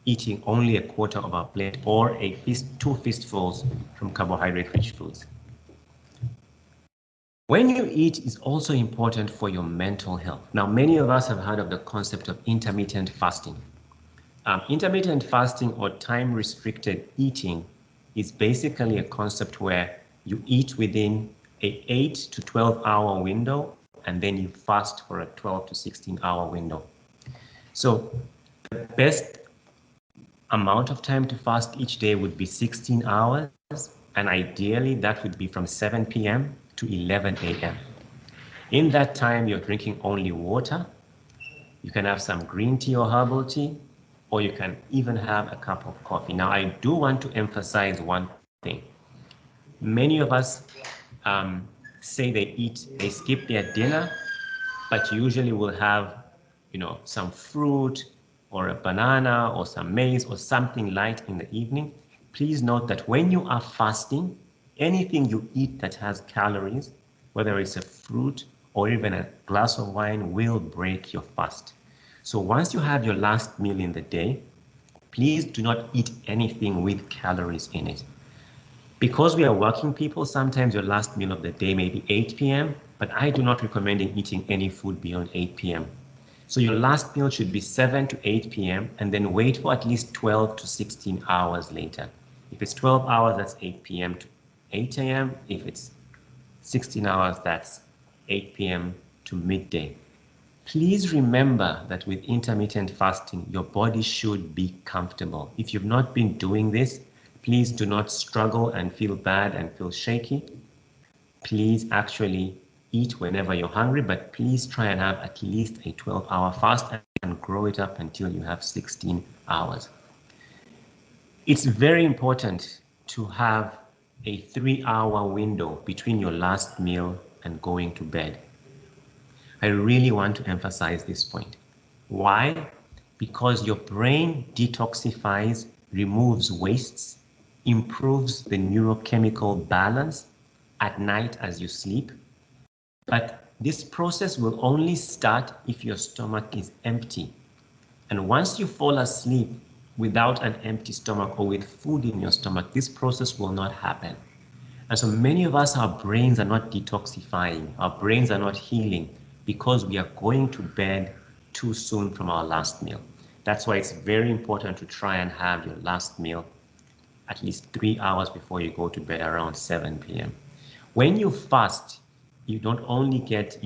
eating only a quarter of our plate, or two fistfuls from carbohydrate-rich foods. When you eat is also important for your mental health. Now, many of us have heard of the concept of intermittent fasting. Intermittent fasting, or time-restricted eating, is basically a concept where you eat within an 8 to 12 hour window, and then you fast for a 12 to 16 hour window. So the best amount of time to fast each day would be 16 hours, and ideally that would be from 7 p.m. to 11 a.m. In that time, you're drinking only water. You can have some green tea or herbal tea, or you can even have a cup of coffee. Now, I do want to emphasize one thing. Many of us say they skip their dinner, but usually will have, some fruit or a banana or some maize or something light in the evening. Please note that when you are fasting, anything you eat that has calories, whether it's a fruit or even a glass of wine, will break your fast. So once you have your last meal in the day, please do not eat anything with calories in it. Because we are working people, sometimes your last meal of the day may be 8 p.m., but I do not recommend eating any food beyond 8 p.m. So your last meal should be 7 to 8 p.m. and then wait for at least 12 to 16 hours later. If it's 12 hours, that's 8 p.m. to 8 a.m. If it's 16 hours, that's 8 p.m. to midday. Please remember that with intermittent fasting, your body should be comfortable. If you've not been doing this, please do not struggle and feel bad and feel shaky. Please actually eat whenever you're hungry, but please try and have at least a 12-hour fast. And and grow it up until you have 16 hours. It's very important to have a 3-hour window between your last meal and going to bed. I really want to emphasize this point. Why? Because your brain detoxifies, removes wastes, improves the neurochemical balance at night as you sleep. But this process will only start if your stomach is empty. And once you fall asleep without an empty stomach or with food in your stomach, this process will not happen. And so many of us, our brains are not detoxifying, our brains are not healing because we are going to bed too soon from our last meal. That's why it's very important to try and have your last meal at least 3 hours before you go to bed, around 7 p.m. When you fast, you don't only get,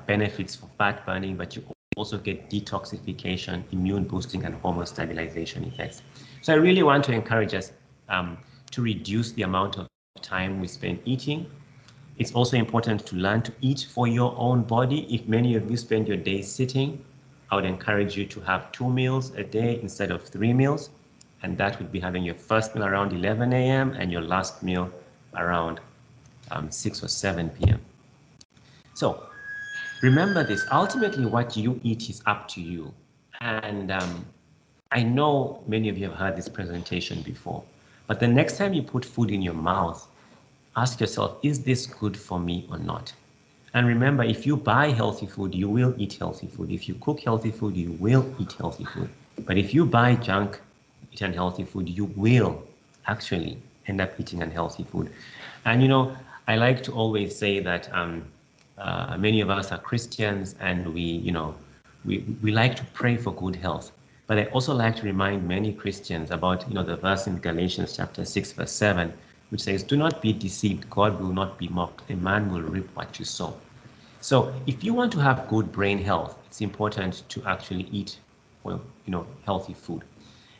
benefits for fat burning, but you also get detoxification, immune boosting, and hormone stabilization effects. So I really want to encourage us to reduce the amount of time we spend eating. It's also important to learn to eat for your own body. If many of you spend your days sitting, I would encourage you to have 2 meals a day instead of 3 meals. And that would be having your first meal around 11 a.m. and your last meal around 6 or 7 p.m. So remember this, ultimately what you eat is up to you. And I know many of you have heard this presentation before, but the next time you put food in your mouth, ask yourself, is this good for me or not? And remember, if you buy healthy food, you will eat healthy food. If you cook healthy food, you will eat healthy food. But if you buy junk, eat unhealthy food, you will actually end up eating unhealthy food. And I like to always say that many of us are Christians and we like to pray for good health. But I also like to remind many Christians about the verse in Galatians chapter 6 verse 7, which says, "Do not be deceived, God will not be mocked. A man will reap what you sow." So if you want to have good brain health, it's important to actually eat healthy food.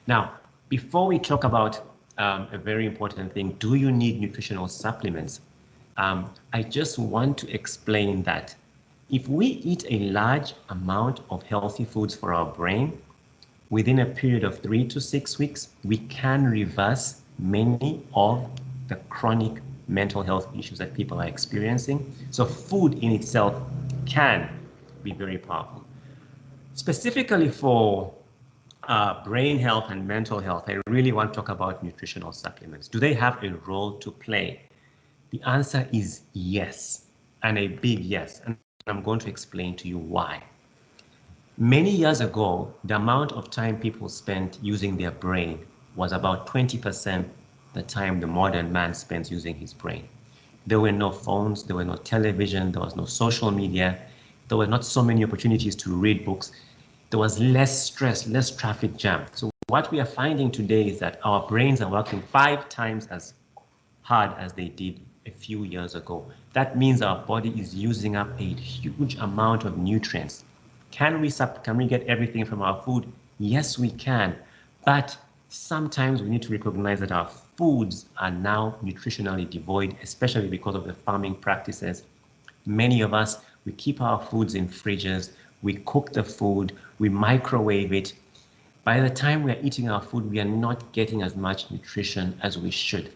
Now, before we talk about a very important thing, do you need nutritional supplements? I just want to explain that if we eat a large amount of healthy foods for our brain, within a period of 3 to 6 weeks, we can reverse many of the chronic mental health issues that people are experiencing. So food in itself can be very powerful. Specifically for brain health and mental health, I really want to talk about nutritional supplements. Do they have a role to play? The answer is yes, and a big yes. And I'm going to explain to you why. Many years ago, the amount of time people spent using their brain was about 20% the time the modern man spends using his brain. There were no phones, there were no television, there was no social media, there were not so many opportunities to read books. There was less stress, less traffic jam. So what we are finding today is that our brains are working 5 times as hard as they did a few years ago. That means our body is using up a huge amount of nutrients. Can we get everything from our food? Yes, we can. But sometimes we need to recognize that our foods are now nutritionally devoid, especially because of the farming practices. Many of us, we keep our foods in fridges, we cook the food, we microwave it. By the time we are eating our food, we are not getting as much nutrition as we should.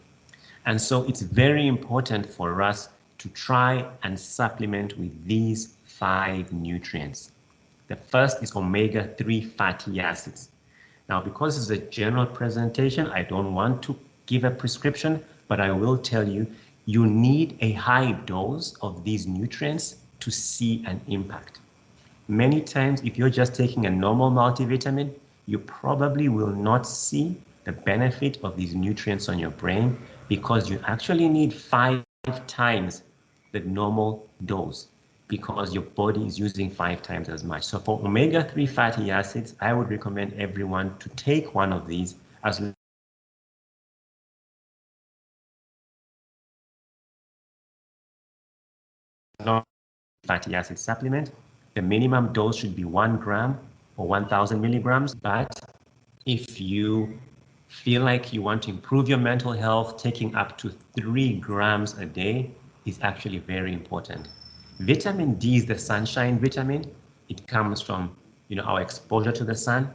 And so it's very important for us to try and supplement with these 5 nutrients. The first is omega-3 fatty acids. Now, because it's a general presentation, I don't want to give a prescription, but I will tell you, you need a high dose of these nutrients to see an impact. Many times, if you're just taking a normal multivitamin, you probably will not see the benefit of these nutrients on your brain because you actually need 5 times the normal dose because your body is using 5 times as much. So for omega-3 fatty acids, I would recommend everyone to take one of these as long fatty acid supplement. The minimum dose should be 1 gram or 1,000 milligrams. But if you feel like you want to improve your mental health, taking up to 3 grams a day is actually very important. Vitamin D is the sunshine vitamin. It comes from our exposure to the sun.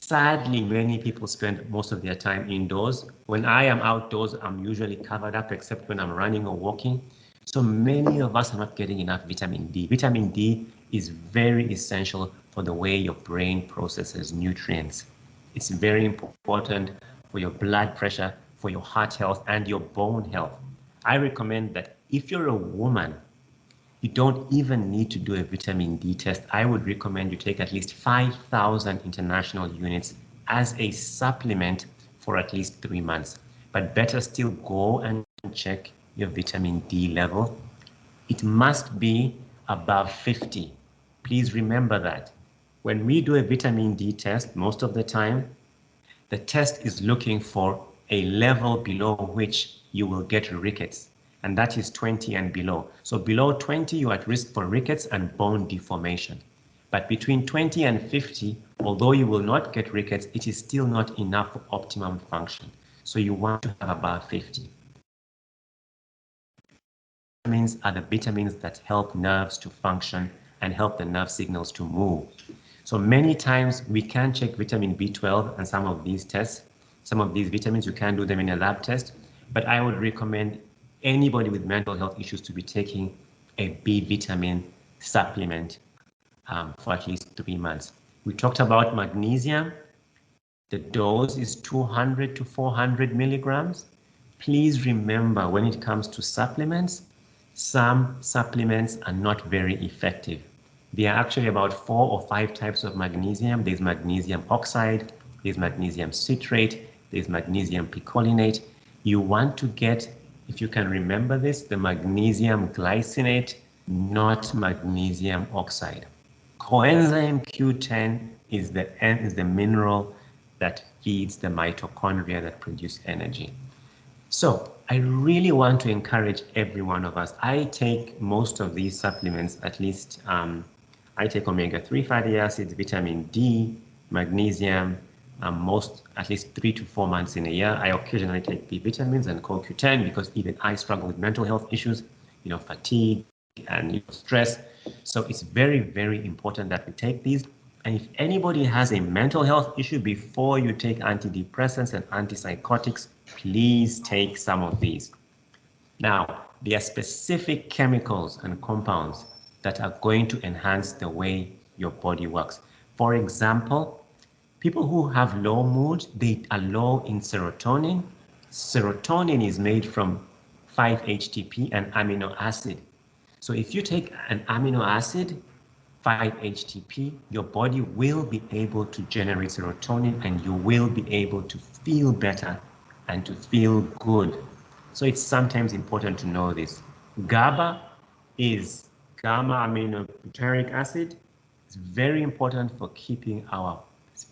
Sadly, many people spend most of their time indoors. When I am outdoors, I'm usually covered up except when I'm running or walking. So many of us are not getting enough vitamin D. Vitamin D is very essential for the way your brain processes nutrients. It's very important for your blood pressure, for your heart health, and your bone health. I recommend that if you're a woman, you don't even need to do a vitamin D test. I would recommend you take at least 5,000 international units as a supplement for at least 3 months. But better still, go and check your vitamin D level. It must be above 50. Please remember that. When we do a vitamin D test, most of the time, the test is looking for a level below which you will get rickets, and that is 20 and below. So below 20, you're at risk for rickets and bone deformation. But between 20 and 50, although you will not get rickets, it is still not enough for optimum function. So you want to have above 50. Vitamins are the vitamins that help nerves to function and help the nerve signals to move. So many times we can check vitamin B12 and some of these tests. Some of these vitamins, you can do them in a lab test, but I would recommend anybody with mental health issues to be taking a B vitamin supplement for at least 3 months. We talked about magnesium. The dose is 200 to 400 milligrams. Please remember, when it comes to supplements, some supplements are not very effective. There are actually about 4 or 5 types of magnesium. There's magnesium oxide, there's magnesium citrate, there's magnesium picolinate. You want to get, if you can remember this, the magnesium glycinate, not magnesium oxide. Coenzyme Q10 is the mineral that feeds the mitochondria that produce energy. So I really want to encourage every one of us. I take most of these supplements, at least I take omega-3 fatty acids, vitamin D, magnesium, at least 3 to 4 months in a year. I occasionally take B vitamins and CoQ10 because even I struggle with mental health issues, fatigue and stress. So it's very, very important that we take these. And if anybody has a mental health issue, before you take antidepressants and antipsychotics, please take some of these. Now, there are specific chemicals and compounds that are going to enhance the way your body works. For example, people who have low mood, they are low in serotonin. Serotonin is made from 5-HTP, an amino acid. So if you take an amino acid, 5-HTP, your body will be able to generate serotonin and you will be able to feel better and to feel good. So it's sometimes important to know this. GABA is gamma aminobutyric acid. It's very important for keeping our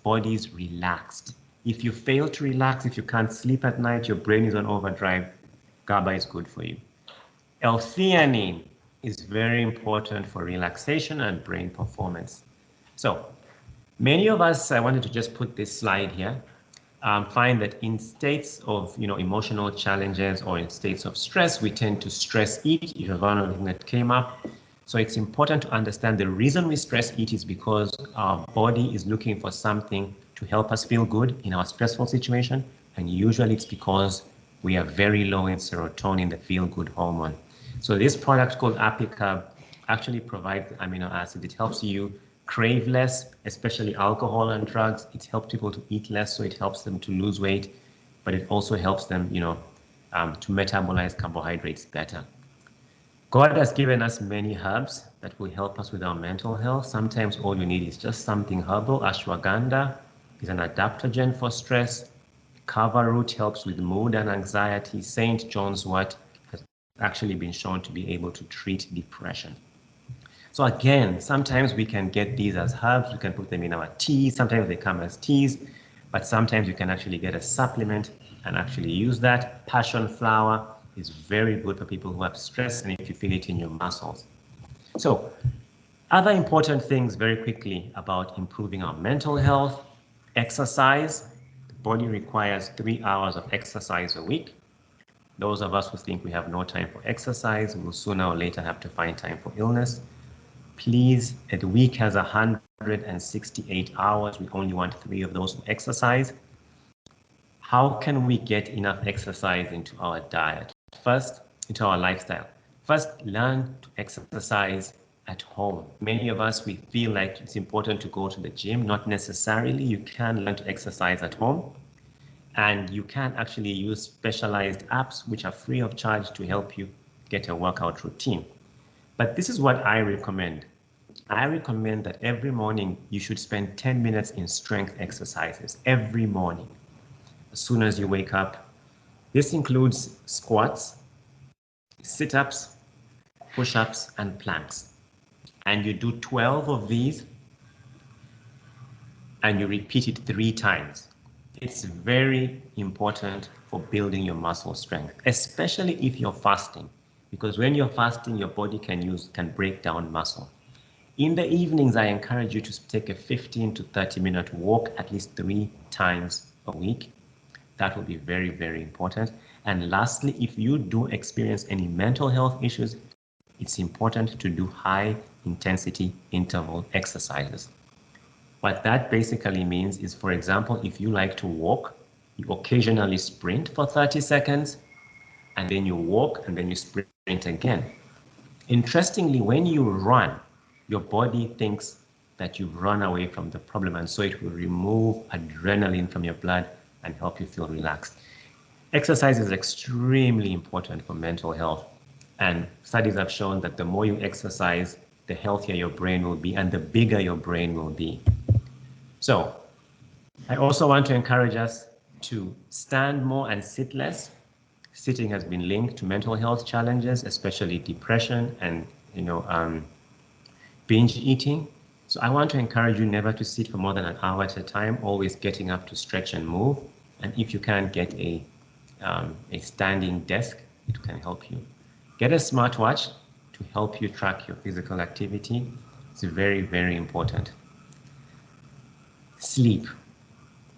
bodies relaxed. If you fail to relax, if you can't sleep at night, your brain is on overdrive, GABA is good for you. L-theanine is very important for relaxation and brain performance. So many of us, I wanted to just put this slide here, find that in states of emotional challenges or in states of stress, we tend to stress eat. If one of them that came up. So it's important to understand the reason we stress eat is because our body is looking for something to help us feel good in our stressful situation. And usually it's because we are very low in serotonin, the feel-good hormone. So this product called Apicab actually provides the amino acid. It helps you crave less, especially alcohol and drugs. It helps people to eat less, so it helps them to lose weight, but it also helps them, to metabolize carbohydrates better. God has given us many herbs that will help us with our mental health. Sometimes all you need is just something herbal. Ashwagandha is an adaptogen for stress. Kava root helps with mood and anxiety. St. John's wort has actually been shown to be able to treat depression. So again, sometimes we can get these as herbs. We can put them in our tea. Sometimes they come as teas, but sometimes you can actually get a supplement and actually use that. Passion flower is very good for people who have stress and if you feel it in your muscles. So other important things very quickly about improving our mental health: exercise. The body requires 3 hours of exercise a week. Those of us who think we have no time for exercise will sooner or later have to find time for illness. Please, the week has 168 hours. We only want 3 of those for exercise. How can we get enough exercise into our diet? First, into our lifestyle. First, learn to exercise at home. Many of us, we feel like it's important to go to the gym. Not necessarily. You can learn to exercise at home. And you can actually use specialized apps which are free of charge to help you get a workout routine. But this is what I recommend. I recommend that every morning you should spend 10 minutes in strength exercises every morning as soon as you wake up. This includes squats, sit-ups, push-ups, and planks. And you do 12 of these and you repeat it 3 times. It's very important for building your muscle strength, especially if you're fasting, because when you're fasting, your body can break down muscle. In the evenings, I encourage you to take a 15 to 30-minute walk at least 3 times a week. That will be very, very important. And lastly, if you do experience any mental health issues, it's important to do high intensity interval exercises. What that basically means is, for example, if you like to walk, you occasionally sprint for 30 seconds, and then you walk, and then you sprint again. Interestingly, when you run, your body thinks that you've run away from the problem, and so it will remove adrenaline from your blood and help you feel relaxed. Exercise is extremely important for mental health, and studies have shown that the more you exercise, the healthier your brain will be and the bigger your brain will be. So I also want to encourage us to stand more and sit less. Sitting has been linked to mental health challenges, especially depression and binge eating. So I want to encourage you never to sit for more than an hour at a time, always getting up to stretch and move. And if you can't get a standing desk, it can help you. Get a smartwatch to help you track your physical activity. It's very, very important. Sleep.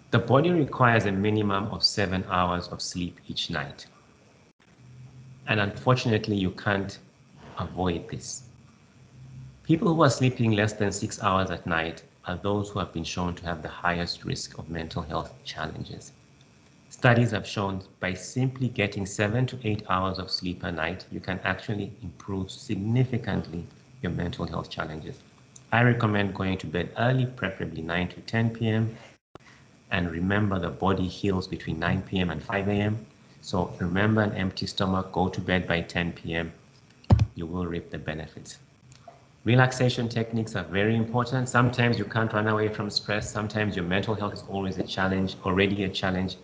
The body requires a minimum of 7 hours of sleep each night. And unfortunately, you can't avoid this. People who are sleeping less than 6 hours at night are those who have been shown to have the highest risk of mental health challenges. Studies have shown by simply getting 7 to 8 hours of sleep a night, you can actually improve significantly your mental health challenges. I recommend going to bed early, preferably 9 to 10 p.m. And remember, the body heals between 9 p.m. and 5 a.m. So remember, an empty stomach, go to bed by 10 p.m. You will reap the benefits. Relaxation techniques are very important. Sometimes you can't run away from stress. Sometimes your mental health is always a challenge, already a challenge.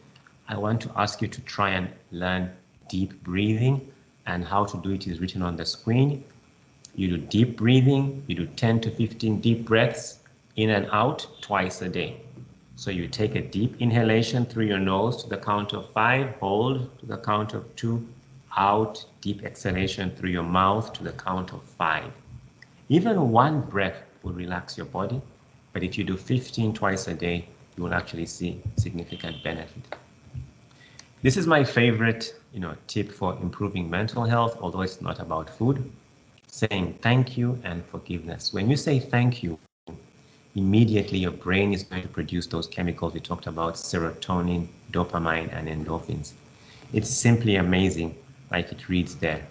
I want to ask you to try and learn deep breathing, and how to do it is written on the screen. You do deep breathing, you do 10 to 15 deep breaths in and out twice a day. So you take a deep inhalation through your nose to the count of 5, hold to the count of 2, out, deep exhalation through your mouth to the count of 5. Even one breath will relax your body, but if you do 15 twice a day, you will actually see significant benefit. This is my favorite, tip for improving mental health, although it's not about food. Saying thank you and forgiveness. When you say thank you, immediately your brain is going to produce those chemicals we talked about, serotonin, dopamine, and endorphins. It's simply amazing, like it reads there.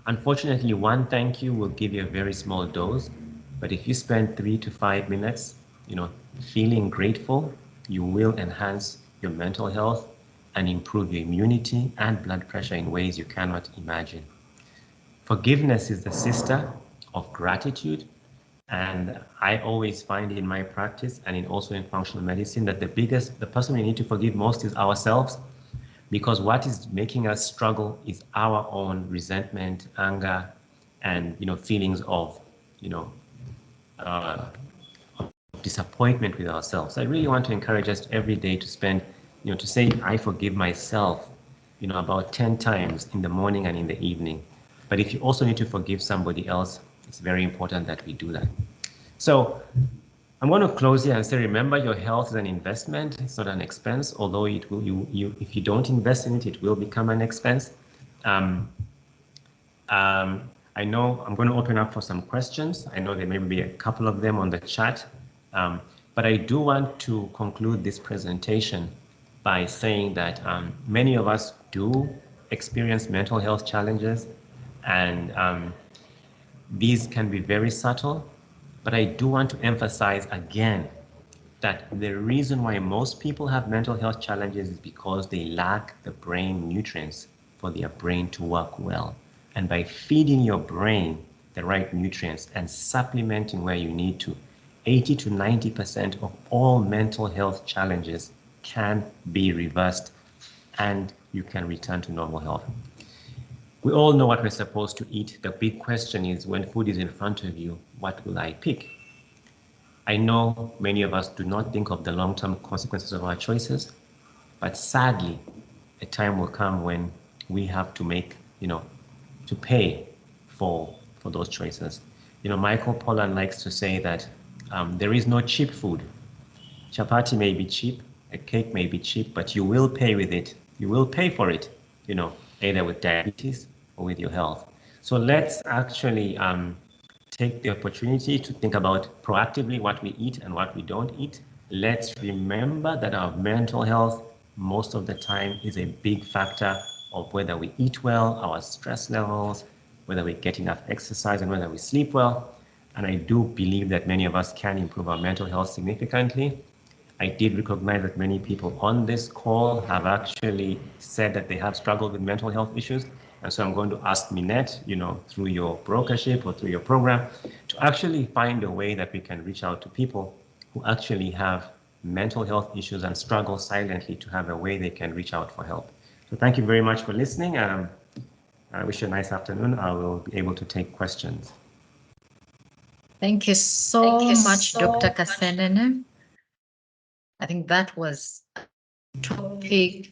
Unfortunately, one thank you will give you a very small dose, but if you spend 3 to 5 minutes, feeling grateful, you will enhance your mental health and improve your immunity and blood pressure in ways you cannot imagine. Forgiveness is the sister of gratitude. And I always find in my practice and also in functional medicine that the person we need to forgive most is ourselves, because what is making us struggle is our own resentment, anger, and feelings of disappointment with ourselves. I really want to encourage us every day to spend, to say I forgive myself, about 10 times in the morning and in the evening. But if you also need to forgive somebody else, it's very important that we do that. So I'm going to close here and say, remember, your health is an investment. It's not an expense, although it will, if you don't invest in it, it will become an expense. I I know I'm going to open up for some questions. I know there may be a couple of them on the chat, but I do want to conclude this presentation by saying that many of us do experience mental health challenges, and these can be very subtle, but I do want to emphasize again that the reason why most people have mental health challenges is because they lack the brain nutrients for their brain to work well. And by feeding your brain the right nutrients and supplementing where you need to, 80 to 90% of all mental health challenges can be reversed and you can return to normal health. We all know what we're supposed to eat. The big question is, when food is in front of you, what will I pick? I know many of us do not think of the long-term consequences of our choices, but sadly, a time will come when we have to make, to pay for those choices. Michael Pollan likes to say that there is no cheap food. Chapati may be cheap, a cake may be cheap, but you will pay with it. You will pay for it, either with diabetes or with your health. So let's actually take the opportunity to think about proactively what we eat and what we don't eat. Let's remember that our mental health most of the time is a big factor of whether we eat well, our stress levels, whether we get enough exercise, and whether we sleep well. And I do believe that many of us can improve our mental health significantly. I did recognize that many people on this call have actually said that they have struggled with mental health issues. And so I'm going to ask Minet, through your brokership or through your program, to actually find a way that we can reach out to people who actually have mental health issues and struggle silently, to have a way they can reach out for help. So thank you very much for listening. I wish you a nice afternoon. I will be able to take questions. Thank you so much, Dr. Kasenene. I think that was a topic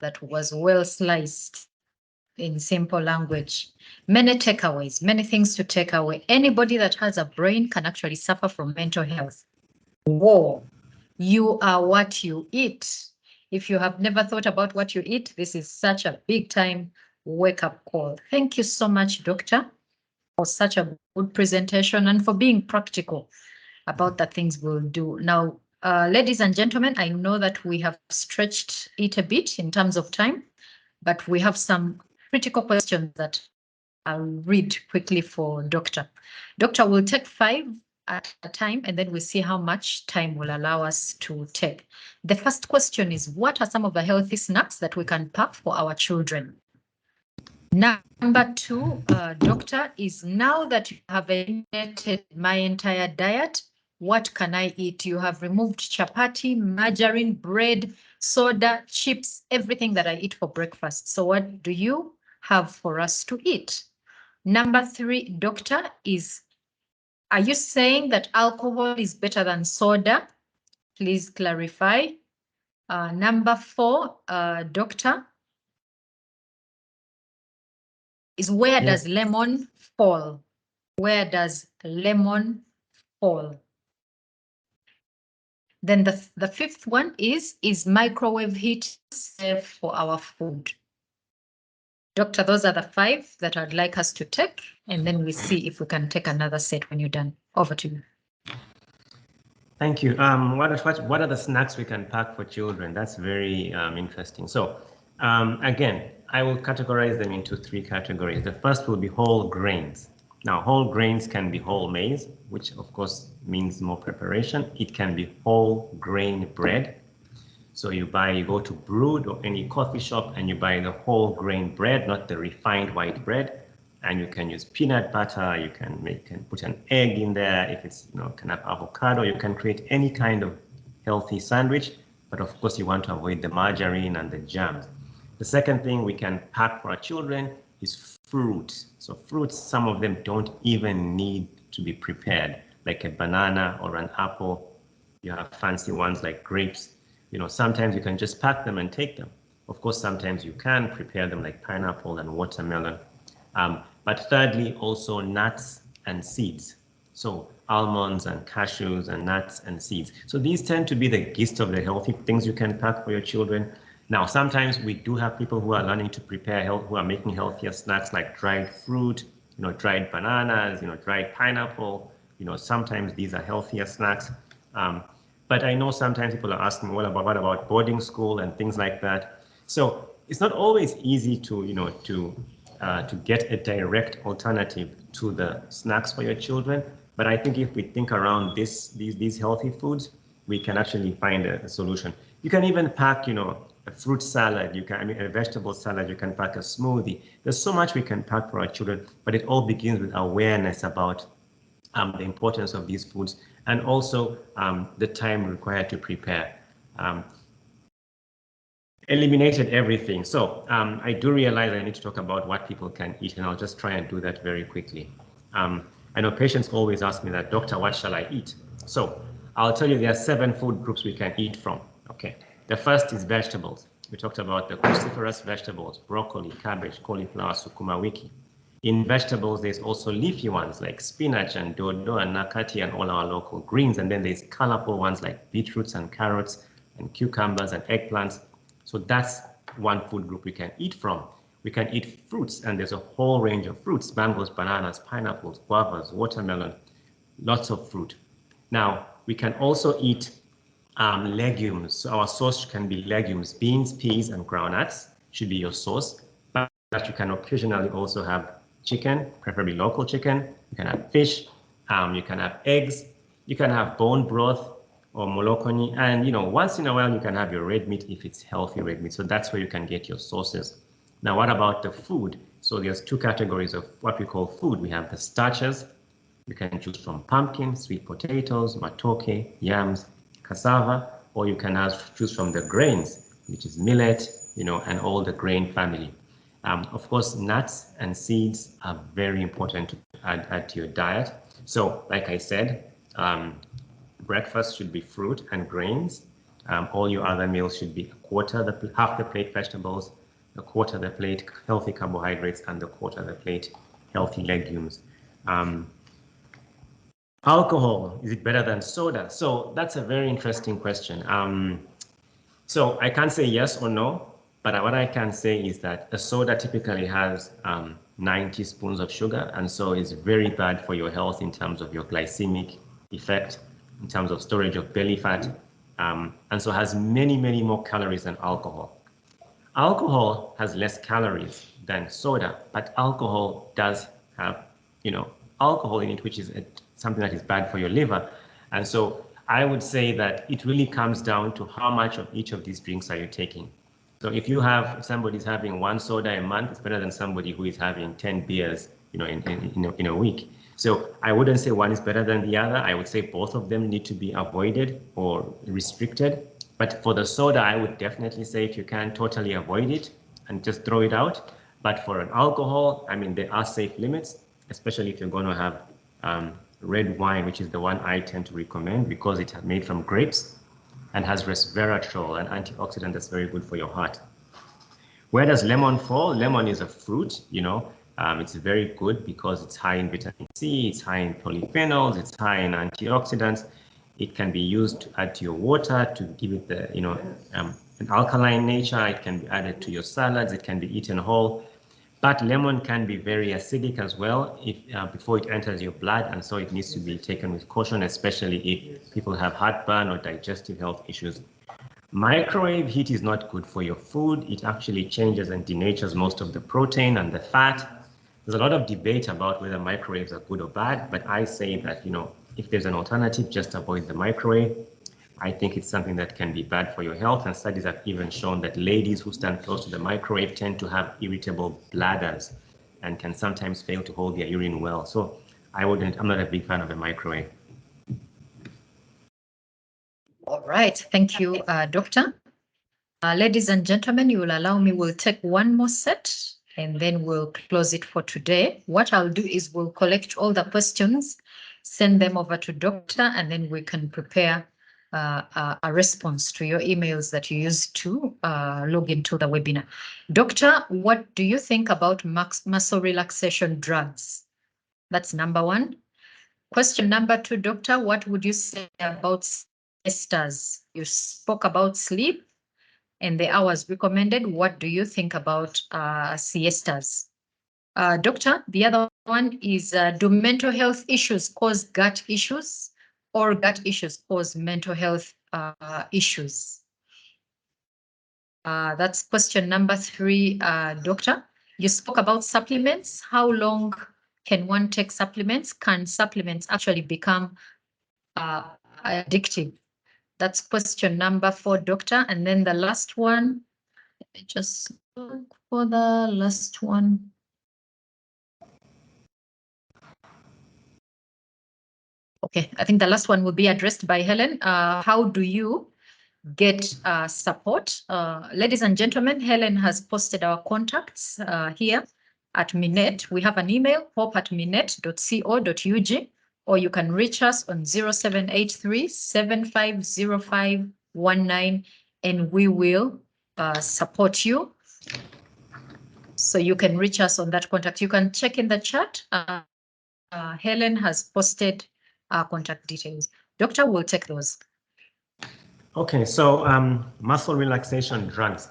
that was well sliced in simple language. Many takeaways, many things to take away. Anybody that has a brain can actually suffer from mental health. Whoa, you are what you eat. If you have never thought about what you eat, this is such a big time wake-up call. Thank you so much, Doctor, for such a good presentation and for being practical about the things we'll do. Now, ladies and gentlemen, I know that we have stretched it a bit in terms of time, but we have some critical questions that I'll read quickly for Doctor. Doctor will take 5 at a time, and then we'll see how much time will allow us to take. The first question is, what are some of the healthy snacks that we can pack for our children? Number 2, Doctor, is now that you have eliminated my entire diet, what can I eat? You have removed chapati, margarine, bread, soda, chips, everything that I eat for breakfast. So what do you have for us to eat? Number 3, Doctor, are you saying that alcohol is better than soda? Please clarify. Number 4, Doctor, is where does lemon fall? Where does lemon fall? Then the 5th one is microwave heat safe for our food? Doctor, those are the 5 that I'd like us to take, and then we see if we can take another set when you're done. Over to you. Thank you. What are the snacks we can pack for children? That's very interesting. So again, I will categorize them into 3 categories. The first will be whole grains. Now, whole grains can be whole maize, which of course means more preparation. It can be whole grain bread. So you go to Brood or any coffee shop and you buy the whole grain bread, not the refined white bread. And you can use peanut butter, you can put an egg in there. If it's, can have avocado, you can create any kind of healthy sandwich. But of course, you want to avoid the margarine and the jams. The second thing we can pack for our children is fruit. So fruits, some of them don't even need to be prepared, like a banana or an apple. You have fancy ones like grapes. Sometimes you can just pack them and take them. Of course, sometimes you can prepare them like pineapple and watermelon. But thirdly, also nuts and seeds. So almonds and cashews and nuts and seeds. So these tend to be the gist of the healthy things you can pack for your children. Now, sometimes we do have people who are learning to prepare who are making healthier snacks like dried fruit, dried bananas, dried pineapple. Sometimes these are healthier snacks. But I know sometimes people are asking, well, what about boarding school and things like that? So it's not always easy to get a direct alternative to the snacks for your children. But I think if we think around these healthy foods, we can actually find a solution. You can even pack, a fruit salad. A vegetable salad. You can pack a smoothie. There's so much we can pack for our children, but it all begins with awareness about the importance of these foods and also the time required to prepare. Eliminated everything. So I do realize I need to talk about what people can eat, and I'll just try and do that very quickly. I know patients always ask me that, doctor, what shall I eat? So I'll tell you there are 7 food groups we can eat from. Okay. The first is vegetables. We talked about the cruciferous vegetables, broccoli, cabbage, cauliflower, sukuma wiki. In vegetables, there's also leafy ones like spinach and dodo and nakati and all our local greens. And then there's colorful ones like beetroots and carrots and cucumbers and eggplants. So that's one food group we can eat from. We can eat fruits, and there's a whole range of fruits: mangoes, bananas, pineapples, guavas, watermelon, lots of fruit. Now, we can also eat legumes. So our source can be legumes, beans, peas, and groundnuts should be your source. But you can occasionally also have chicken, preferably local chicken. You can have fish. You can have eggs. You can have bone broth or molokoni. And, once in a while, you can have your red meat if it's healthy red meat. So that's where you can get your sources. Now, what about the food? So there's 2 categories of what we call food. We have the starches. You can choose from pumpkin, sweet potatoes, matoke, yams, cassava, or you can choose from the grains, which is millet, and all the grain family. Of course, nuts and seeds are very important to add to your diet. So, like I said, breakfast should be fruit and grains. All your other meals should be half the plate vegetables, a quarter the plate healthy carbohydrates, and the quarter the plate healthy legumes. Alcohol, is it better than soda? So that's a very interesting question. So I can't say yes or no, but what I can say is that a soda typically has 90 spoons of sugar, and so it's very bad for your health in terms of your glycemic effect, in terms of storage of belly fat, and so has many, many more calories than alcohol. Alcohol has less calories than soda, but alcohol does have, alcohol in it, which is something that is bad for your liver. And so I would say that it really comes down to how much of each of these drinks are you taking. So if somebody's having 1 soda a month, it's better than somebody who is having 10 beers, in a week. So I wouldn't say one is better than the other. I would say both of them need to be avoided or restricted. But for the soda, I would definitely say if you can totally avoid it and just throw it out. But for an alcohol, there are safe limits, especially if you're going to have red wine, which is the one I tend to recommend because it's made from grapes and has resveratrol, an antioxidant that's very good for your heart. Where does lemon fall? Lemon is a fruit, it's very good because it's high in vitamin C, it's high in polyphenols, it's high in antioxidants. It can be used to add to your water to give it the, an alkaline nature. It can be added to your salads. It can be eaten whole. But lemon can be very acidic as well before it enters your blood, and so it needs to be taken with caution, especially if people have heartburn or digestive health issues. Microwave heat is not good for your food. It actually changes and denatures most of the protein and the fat. There's a lot of debate about whether microwaves are good or bad, but I say that, if there's an alternative, just avoid the microwave. I think it's something that can be bad for your health, and studies have even shown that ladies who stand close to the microwave tend to have irritable bladders and can sometimes fail to hold their urine well. So I'm not a big fan of the microwave. All right, thank you, Doctor. Ladies and gentlemen, you will allow me, we'll take one more set and then we'll close it for today. What I'll do is we'll collect all the questions, send them over to Doctor, and then we can prepare a response to your emails that you used to log into the webinar. Doctor, what do you think about muscle relaxation drugs? That's number 1. Question number 2, Doctor, what would you say about siestas? You spoke about sleep and the hours recommended. What do you think about siestas? Doctor, the other one is, do mental health issues cause gut issues, or gut issues cause mental health issues? That's question number 3, Doctor. You spoke about supplements. How long can one take supplements? Can supplements actually become addictive? That's question number 4, Doctor. And then the last one, let me just look for the last one. Okay, I think the last one will be addressed by Helen. How do you get support? Ladies and gentlemen, Helen has posted our contacts here at Minet. We have an email, hope@minet.co.ug, or you can reach us on 0783 750519, and we will support you. So you can reach us on that contact. You can check in the chat. Helen has posted our contact details. Doctor will take those. Okay, so muscle relaxation drugs.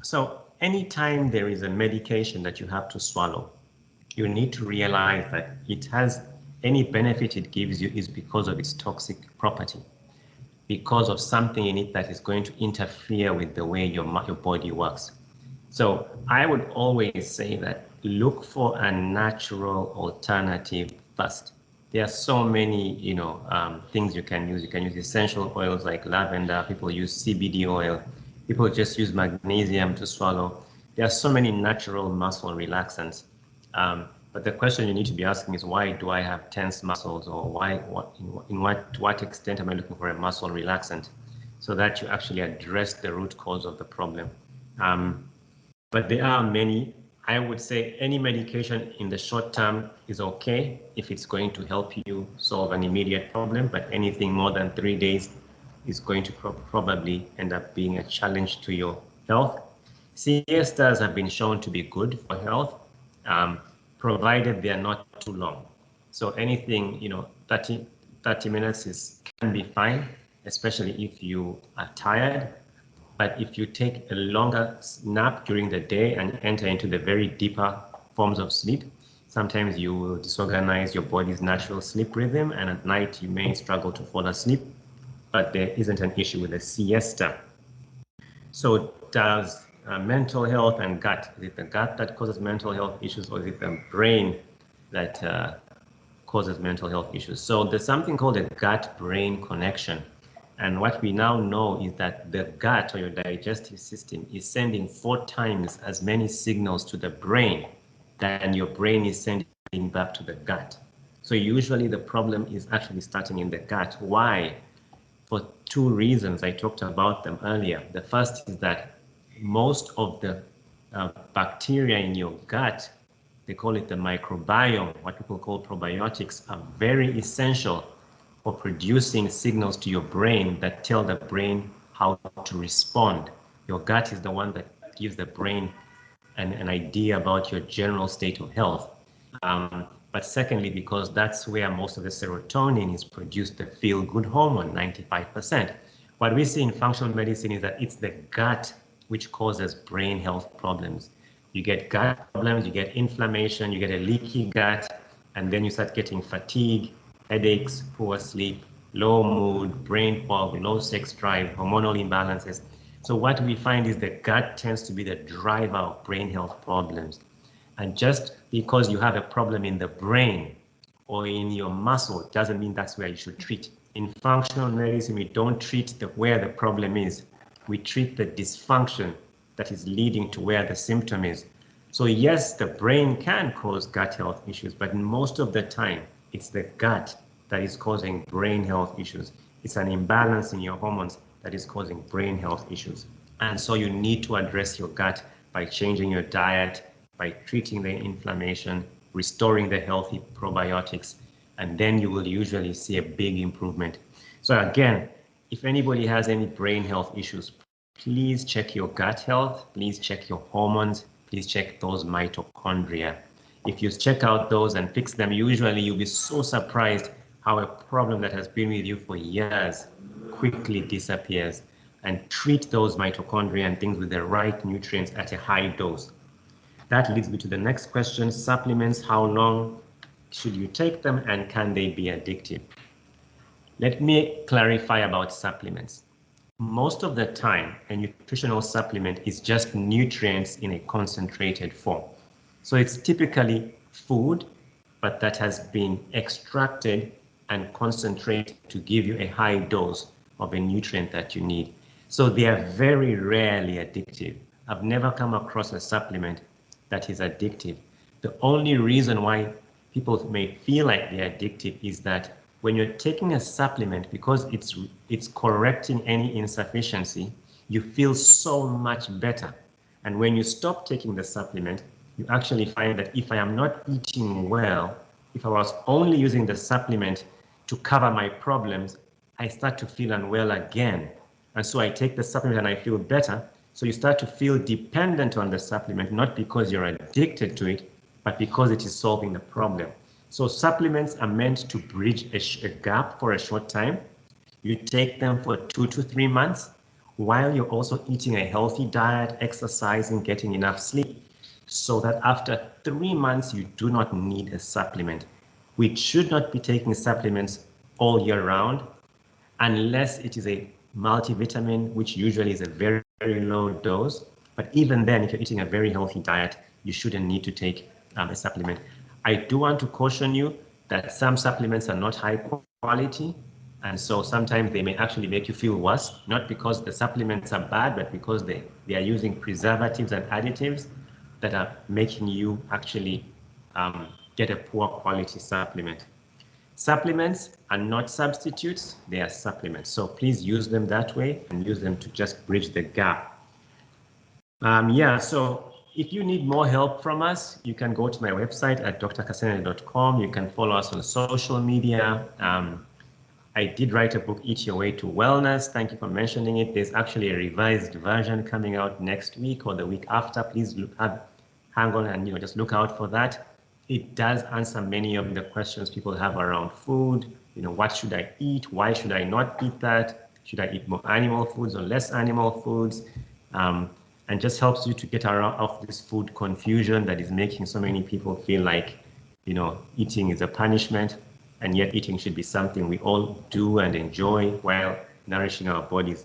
So anytime there is a medication that you have to swallow, you need to realize that it has any benefit it gives you is because of its toxic property, because of something in it that is going to interfere with the way your body works. So I would always say that look for a natural alternative first. There are so many, things you can use. You can use essential oils like lavender. People use CBD oil. People just use magnesium to swallow. There are so many natural muscle relaxants. But the question you need to be asking is, why do I have tense muscles, or to what extent am I looking for a muscle relaxant, so that you actually address the root cause of the problem. But there are many. I would say any medication in the short term is okay if it's going to help you solve an immediate problem, but anything more than 3 days is going to probably end up being a challenge to your health. Siestas have been shown to be good for health, provided they are not too long. So anything, 30 minutes can be fine, especially if you are tired. But if you take a longer nap during the day and enter into the very deeper forms of sleep, sometimes you will disorganize your body's natural sleep rhythm, and at night you may struggle to fall asleep, but there isn't an issue with a siesta. So does mental health and gut, is it the gut that causes mental health issues, or is it the brain that causes mental health issues? So there's something called a gut-brain connection. And what we now know is that the gut, or your digestive system, is sending 4 times as many signals to the brain than your brain is sending back to the gut. So usually the problem is actually starting in the gut. Why? For 2 reasons. I talked about them earlier. The first is that most of the bacteria in your gut, they call it the microbiome, what people call probiotics, are very essential for producing signals to your brain that tell the brain how to respond. Your gut is the one that gives the brain an idea about your general state of health. But secondly, because that's where most of the serotonin is produced, the feel-good hormone, 95%. What we see in functional medicine is that it's the gut which causes brain health problems. You get gut problems, you get inflammation, you get a leaky gut, and then you start getting fatigue, headaches, poor sleep, low mood, brain fog, low sex drive, hormonal imbalances. So what we find is the gut tends to be the driver of brain health problems. And just because you have a problem in the brain or in your muscle doesn't mean that's where you should treat. In functional medicine, we don't treat where the problem is. We treat the dysfunction that is leading to where the symptom is. So yes, the brain can cause gut health issues, but most of the time, it's the gut that is causing brain health issues. It's an imbalance in your hormones that is causing brain health issues. And so you need to address your gut by changing your diet, by treating the inflammation, restoring the healthy probiotics, and then you will usually see a big improvement. So again, if anybody has any brain health issues, please check your gut health, please check your hormones, please check those mitochondria. If you check out those and fix them, usually you'll be so surprised how a problem that has been with you for years quickly disappears. And treat those mitochondria and things with the right nutrients at a high dose. That leads me to the next question: supplements, how long should you take them, and can they be addictive? Let me clarify about supplements. Most of the time, a nutritional supplement is just nutrients in a concentrated form. So it's typically food, but that has been extracted and concentrated to give you a high dose of a nutrient that you need. So they are very rarely addictive. I've never come across a supplement that is addictive. The only reason why people may feel like they're addictive is that when you're taking a supplement, because it's correcting any insufficiency, you feel so much better. And when you stop taking the supplement, you actually find that if I am not eating well, if I was only using the supplement to cover my problems, I start to feel unwell again. And so I take the supplement and I feel better. So you start to feel dependent on the supplement, not because you're addicted to it, but because it is solving the problem. So supplements are meant to bridge a gap for a short time. You take them for 2 to 3 months while you're also eating a healthy diet, exercising, getting enough sleep, so that after 3 months, you do not need a supplement. We should not be taking supplements all year round unless it is a multivitamin, which usually is a very, very low dose. But even then, if you're eating a very healthy diet, you shouldn't need to take a supplement. I do want to caution you that some supplements are not high quality. And so sometimes they may actually make you feel worse, not because the supplements are bad, but because they are using preservatives and additives that are making you actually get a poor quality supplement. Supplements are not substitutes, they are supplements. So please use them that way and use them to just bridge the gap. So if you need more help from us, you can go to my website at drkasenene.com. You can follow us on social media. I did write a book, Eat Your Way to Wellness. Thank you for mentioning it. There's actually a revised version coming out next week or the week after. Please hang on and just look out for that. It does answer many of the questions people have around food. What should I eat? Why should I not eat that? Should I eat more animal foods or less animal foods? And just helps you to get off this food confusion that is making so many people feel like, eating is a punishment, and yet eating should be something we all do and enjoy while nourishing our bodies.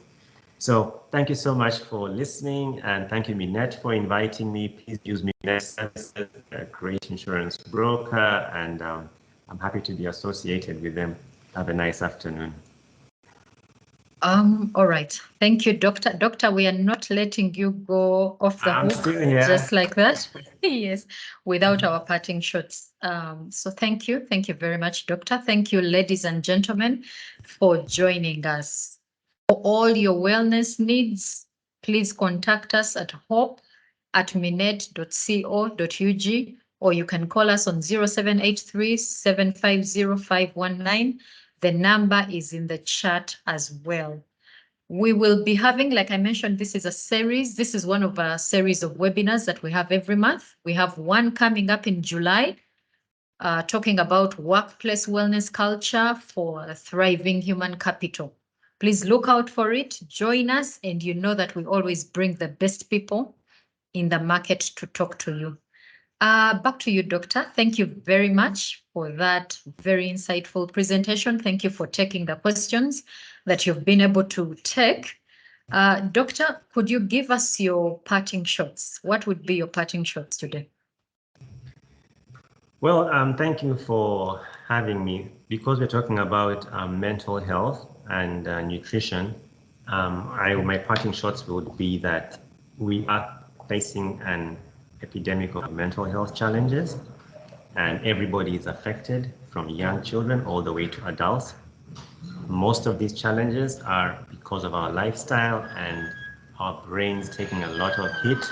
So thank you so much for listening, and thank you, Minet, for inviting me. Please use Minet Services, a great insurance broker, and I'm happy to be associated with them. Have a nice afternoon. All right. Thank you, Doctor. Doctor, we are not letting you go off the hook just like that. Yes, without our parting shots. So thank you. Thank you very much, Doctor. Thank you, ladies and gentlemen, for joining us. For all your wellness needs, please contact us at hope@minet.co.ug, or you can call us on 0783 750 519. The number is in the chat as well. We will be having, like I mentioned, this is a series. This is one of a series of webinars that we have every month. We have one coming up in July, talking about workplace wellness culture for a thriving human capital. Please look out for it, join us, and you know that we always bring the best people in the market to talk to you. Back to you, Doctor. Thank you very much for that very insightful presentation. Thank you for taking the questions that you've been able to take. Doctor, could you give us your parting shots? What would be your parting shots today? Well, thank you for having me. Because we're talking about mental health and nutrition, my parting shots would be that we are facing an epidemic of mental health challenges, and everybody is affected, from young children all the way to adults. Most of these challenges are because of our lifestyle and our brains taking a lot of hit.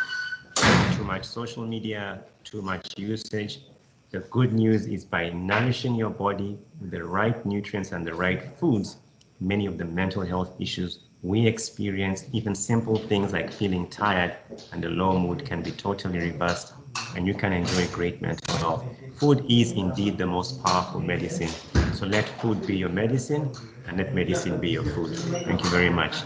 Too much social media, too much usage. The good news is, by nourishing your body with the right nutrients and the right foods, many of the mental health issues we experience, even simple things like feeling tired and a low mood, can be totally reversed, and you can enjoy great mental health. Food is indeed the most powerful medicine. So let food be your medicine, and let medicine be your food. Thank you very much.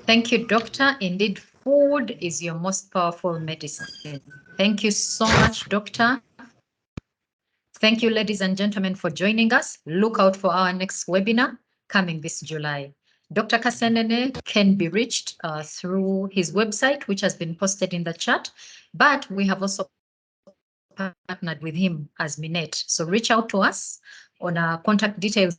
Thank you, Doctor. Indeed, food is your most powerful medicine. Thank you so much, Doctor. Thank you, ladies and gentlemen, for joining us. Look out for our next webinar coming this July. Dr. Kasenene can be reached through his website, which has been posted in the chat, but we have also partnered with him as Minet. So reach out to us on our contact details.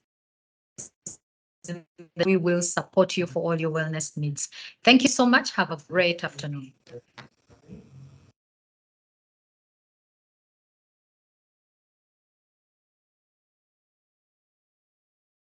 We will support you for all your wellness needs. Thank you so much. Have a great afternoon.